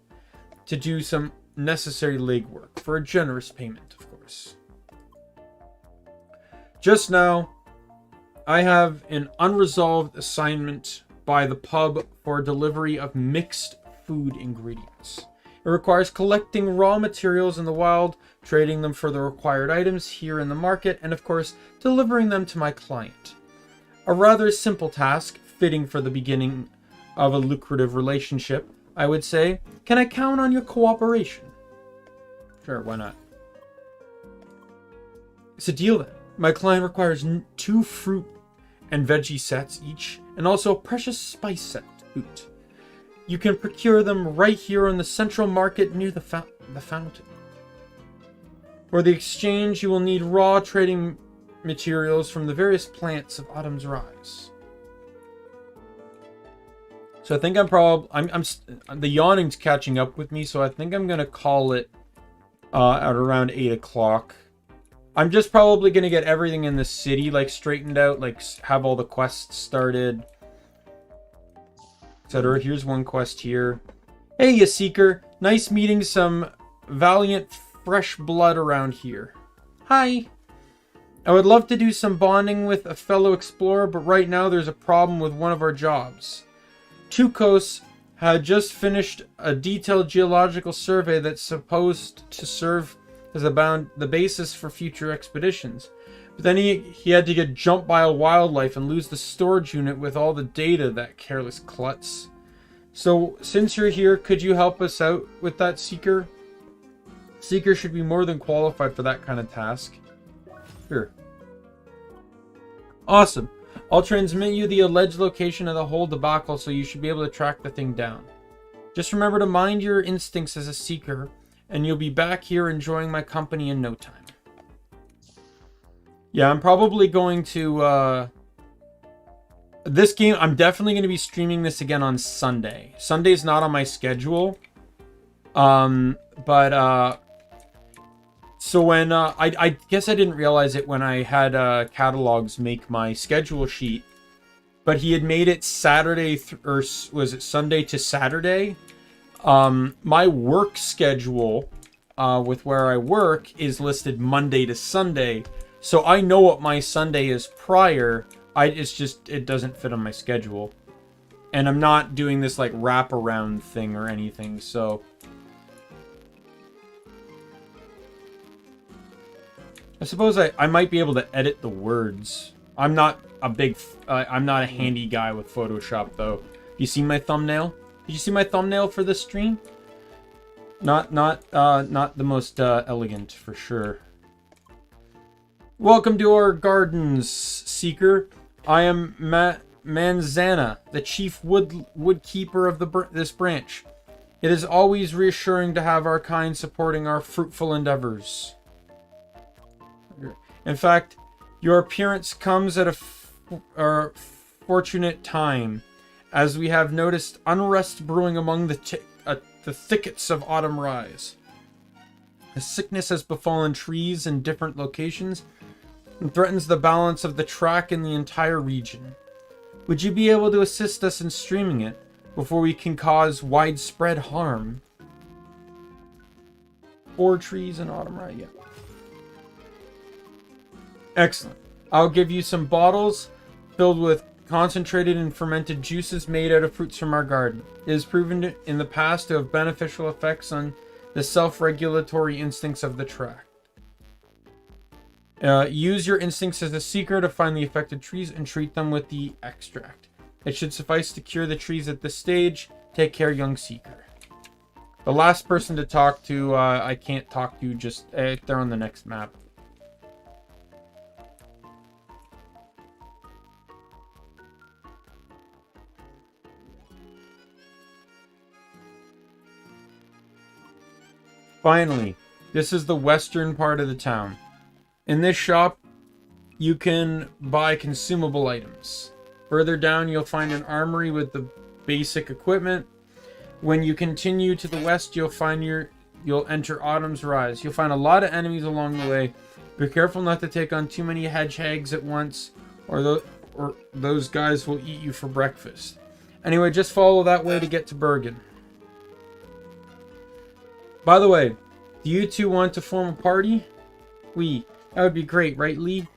to do some necessary legwork for a generous payment, of course. Just now, I have an unresolved assignment by the pub for delivery of mixed food ingredients. It requires collecting raw materials in the wild, trading them for the required items here in the market, and of course, delivering them to my client. A rather simple task, fitting for the beginning of a lucrative relationship, I would say. Can I count on your cooperation? Sure, why not? It's a deal then. My client requires 2 fruit and veggie sets each, and also a precious spice set to boot. You can procure them right here on the central market near the fountain. For the exchange, you will need raw trading materials from the various plants of Autumn's Rise. So I think the yawning's catching up with me, so I think I'm gonna call it at around 8 o'clock. I'm just probably gonna get everything in the city like straightened out, like have all the quests started, etc. Here's one quest here. Hey, you seeker! Nice meeting some valiant fresh blood around here. Hi. I would love to do some bonding with a fellow explorer, but right now there's a problem with one of our jobs. Tukos had just finished a detailed geological survey that's supposed to serve as the basis for future expeditions. But then he had to get jumped by a wildlife and lose the storage unit with all the data, that careless klutz. So, since you're here, could you help us out with that, Seeker? Seeker should be more than qualified for that kind of task. Sure. Awesome. I'll transmit you the alleged location of the whole debacle, so you should be able to track the thing down. Just remember to mind your instincts as a seeker, and you'll be back here enjoying my company in no time. Yeah, I'm probably going to, this game, I'm definitely going to be streaming this again on Sunday. Sunday's not on my schedule. So when, I guess I didn't realize it when I had, Catalogs make my schedule sheet. But he had made it Saturday, or was it Sunday to Saturday? My work schedule, with where I work, is listed Monday to Sunday. So I know what my Sunday is prior. It's just, it doesn't fit on my schedule. And I'm not doing this, like, wraparound thing or anything, so... I suppose I might be able to edit the words. I'm not a handy guy with Photoshop, though. You see my thumbnail? Did you see my thumbnail for this stream? Not the most elegant, for sure. Welcome to our gardens, Seeker. I am Manzana, the chief woodkeeper of this branch. It is always reassuring to have our kind supporting our fruitful endeavors. In fact, your appearance comes at a fortunate time, as we have noticed unrest brewing among the thickets of Autumn Rise. A sickness has befallen trees in different locations and threatens the balance of the track in the entire region. Would you be able to assist us in streaming it before we can cause widespread harm? 4 trees in Autumn Rise, yeah. Excellent. I'll give you some bottles filled with concentrated and fermented juices made out of fruits from our garden. It is proven in the past to have beneficial effects on the self-regulatory instincts of the tract. Use your instincts as a seeker to find the affected trees and treat them with the extract. It should suffice to cure the trees at this stage. Take care, young seeker. The last person to talk to, I can't talk to, just they're on the next map. Finally, this is the western part of the town. In this shop, you can buy consumable items. Further down, you'll find an armory with the basic equipment. When you continue to the west, you'll enter Autumn's Rise. You'll find a lot of enemies along the way. Be careful not to take on too many hedgehogs at once, or those guys will eat you for breakfast. Anyway, just follow that way to get to Bergen. By the way, do you two want to form a party? That would be great, right, Lee?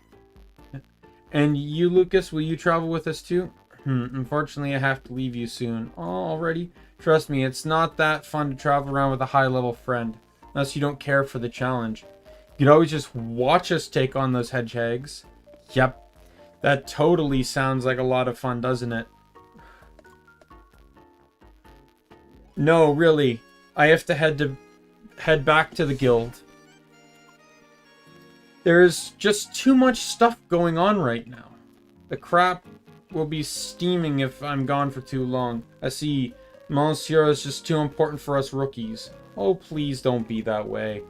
And you, Lucas, will you travel with us too? Unfortunately, I have to leave you soon. Oh, already? Trust me, it's not that fun to travel around with a high-level friend, unless you don't care for the challenge. You could always just watch us take on those hedgehogs. Yep, that totally sounds like a lot of fun, doesn't it? No, really. I have to head back to the guild. There's just too much stuff going on right now. The crap will be steaming if I'm gone for too long. I see Monsieur is just too important for us rookies. Oh, please don't be that way.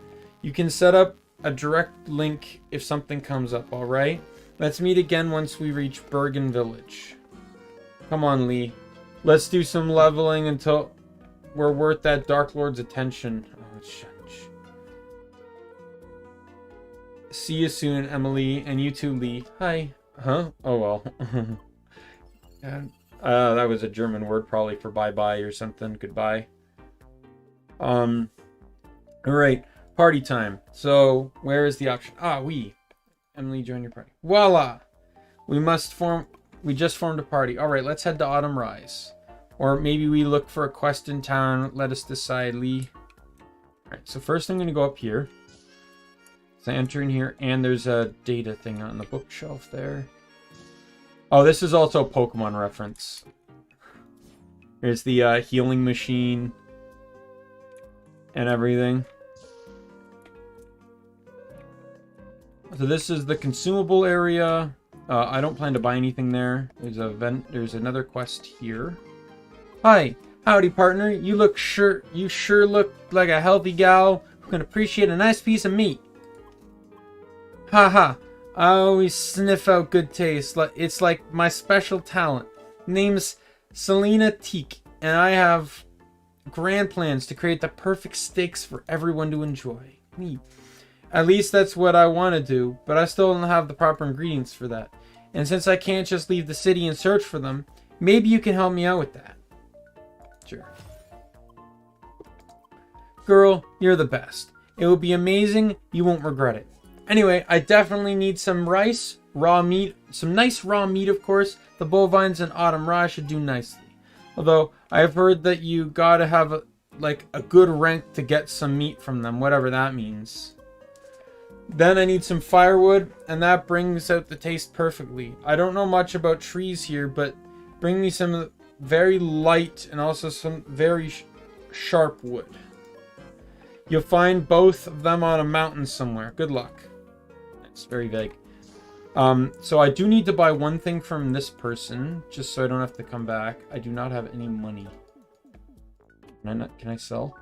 You can set up a direct link if something comes up, alright? Let's meet again once we reach Bergen Village. Come on, Lee. Let's do some leveling until we're worth that Dark Lord's attention. Oh, shush. See you soon, Emily, and you too, Lee. Hi. Huh? Oh, well. That was a German word, probably for bye-bye or something. Goodbye. Alright. Party time. So, where is the option? Emily, join your party. Voila! We just formed a party. Alright, let's head to Autumn Rise. Or maybe we look for a quest in town. Let us decide, Lee. Alright, so first I'm going to go up here. So I enter in here, and there's a data thing on the bookshelf there. Oh, this is also a Pokemon reference. Here's the healing machine. And everything. So this is the consumable area. I don't plan to buy anything there. There's another quest here. Hi, howdy partner. You sure look like a healthy gal who can appreciate a nice piece of meat. Haha, I always sniff out good taste. It's like my special talent. Name's Selena Teak, and I have grand plans to create the perfect steaks for everyone to enjoy. Neat. At least that's what I want to do, but I still don't have the proper ingredients for that. And since I can't just leave the city and search for them, maybe you can help me out with that. Sure. Girl, you're the best. It will be amazing. You won't regret it. Anyway, I definitely need some rice, raw meat, some nice raw meat, of course. The bovines and autumn rye should do nicely. Although, I've heard that you gotta have a good rank to get some meat from them, whatever that means. Then I need some firewood, and that brings out the taste perfectly. I don't know much about trees here, but bring me some very light and also some very sharp wood. You'll find both of them on a mountain somewhere. Good luck. It's very vague. So I do need to buy one thing from this person, just so I don't have to come back. I do not have any money. Can I sell?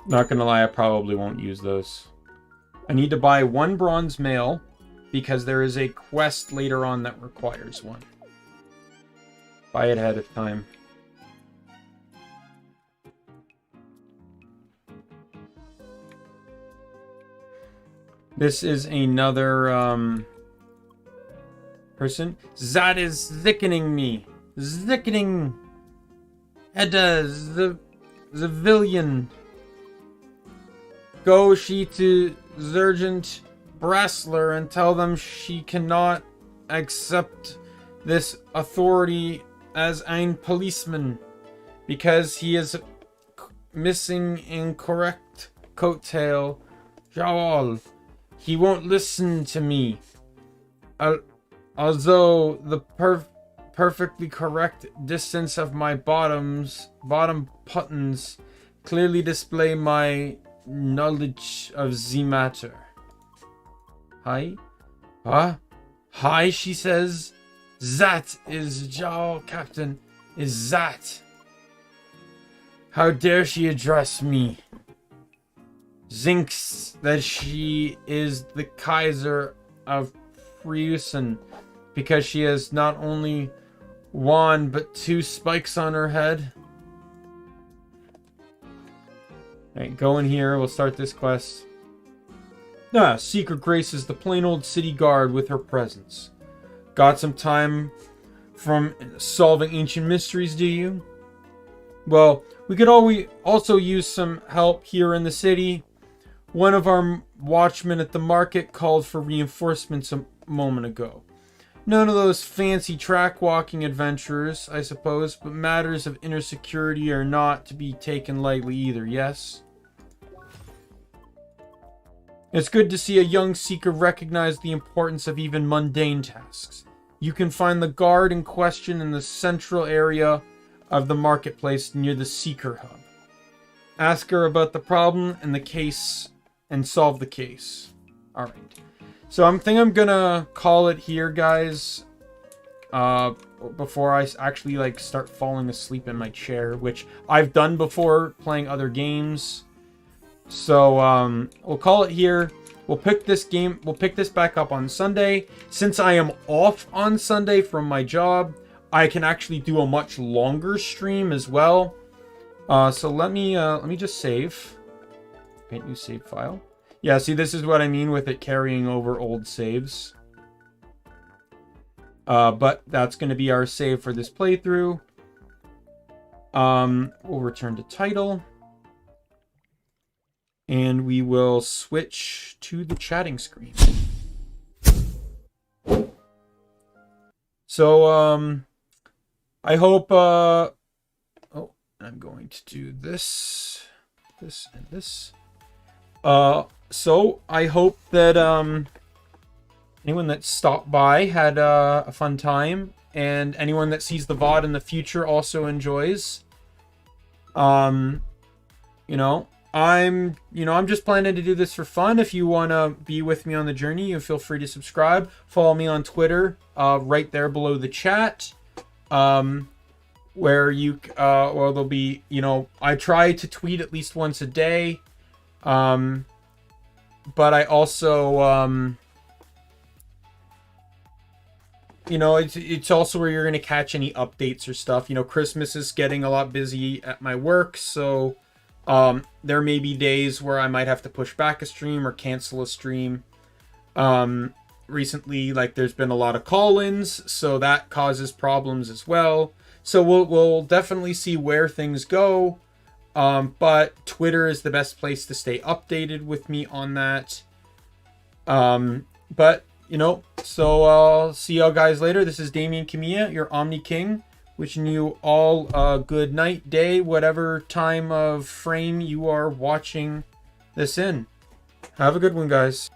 Not gonna lie, I probably won't use those. I need to buy one bronze mail because there is a quest later on that requires one. Buy it ahead of time. This is another person. That is sickening me. Sickening. Edda, the villain. Go she to Sergeant Bressler and tell them she cannot accept this authority as ein policeman because he is missing incorrect coattail. Joel, he won't listen to me. Although the perfectly correct distance of my bottom buttons clearly display my knowledge of the matter. Hi? Huh? Hi, she says. That is Joel, Captain. Is that? How dare she address me? Thinks that she is the Kaiser of Preussen because she has not only one but two spikes on her head. Alright, go in here. We'll start this quest. Secret graces the plain old city guard with her presence. Got some time from solving ancient mysteries, do you? Well, we could also use some help here in the city. One of our watchmen at the market called for reinforcements a moment ago. None of those fancy track-walking adventurers, I suppose, but matters of inner security are not to be taken lightly either, yes? It's good to see a young seeker recognize the importance of even mundane tasks. You can find the guard in question in the central area of the marketplace near the Seeker Hub. Ask her about the problem and the case and solve the case. Alright. So I'm gonna call it here, guys. Before I actually like start falling asleep in my chair, which I've done before playing other games. So we'll call it here. We'll pick this back up on Sunday. Since I am off on Sunday from my job, I can actually do a much longer stream as well. So let me just save. Create new save file. Yeah, see, this is what I mean with it carrying over old saves. But that's going to be our save for this playthrough. We'll return to title. And we will switch to the chatting screen. So, I hope, oh, I'm going to do this, this, and this. So I hope that, anyone that stopped by had a fun time, and anyone that sees the VOD in the future also enjoys. I'm just planning to do this for fun. If you want to be with me on the journey, you feel free to subscribe. Follow me on Twitter, right there below the chat, where you, well, there'll be, I try to tweet at least once a day, but I also, it's also where you're going to catch any updates or stuff. Christmas is getting a lot busy at my work, so there may be days where I might have to push back a stream or cancel a stream. Recently, there's been a lot of call-ins, so that causes problems as well. So we'll definitely see where things go. But Twitter is the best place to stay updated with me on that. So I'll see y'all guys later. This is Daimien Kamiya, your Omni King, wishing you all a good night, day, whatever time of frame you are watching this in. Have a good one, guys.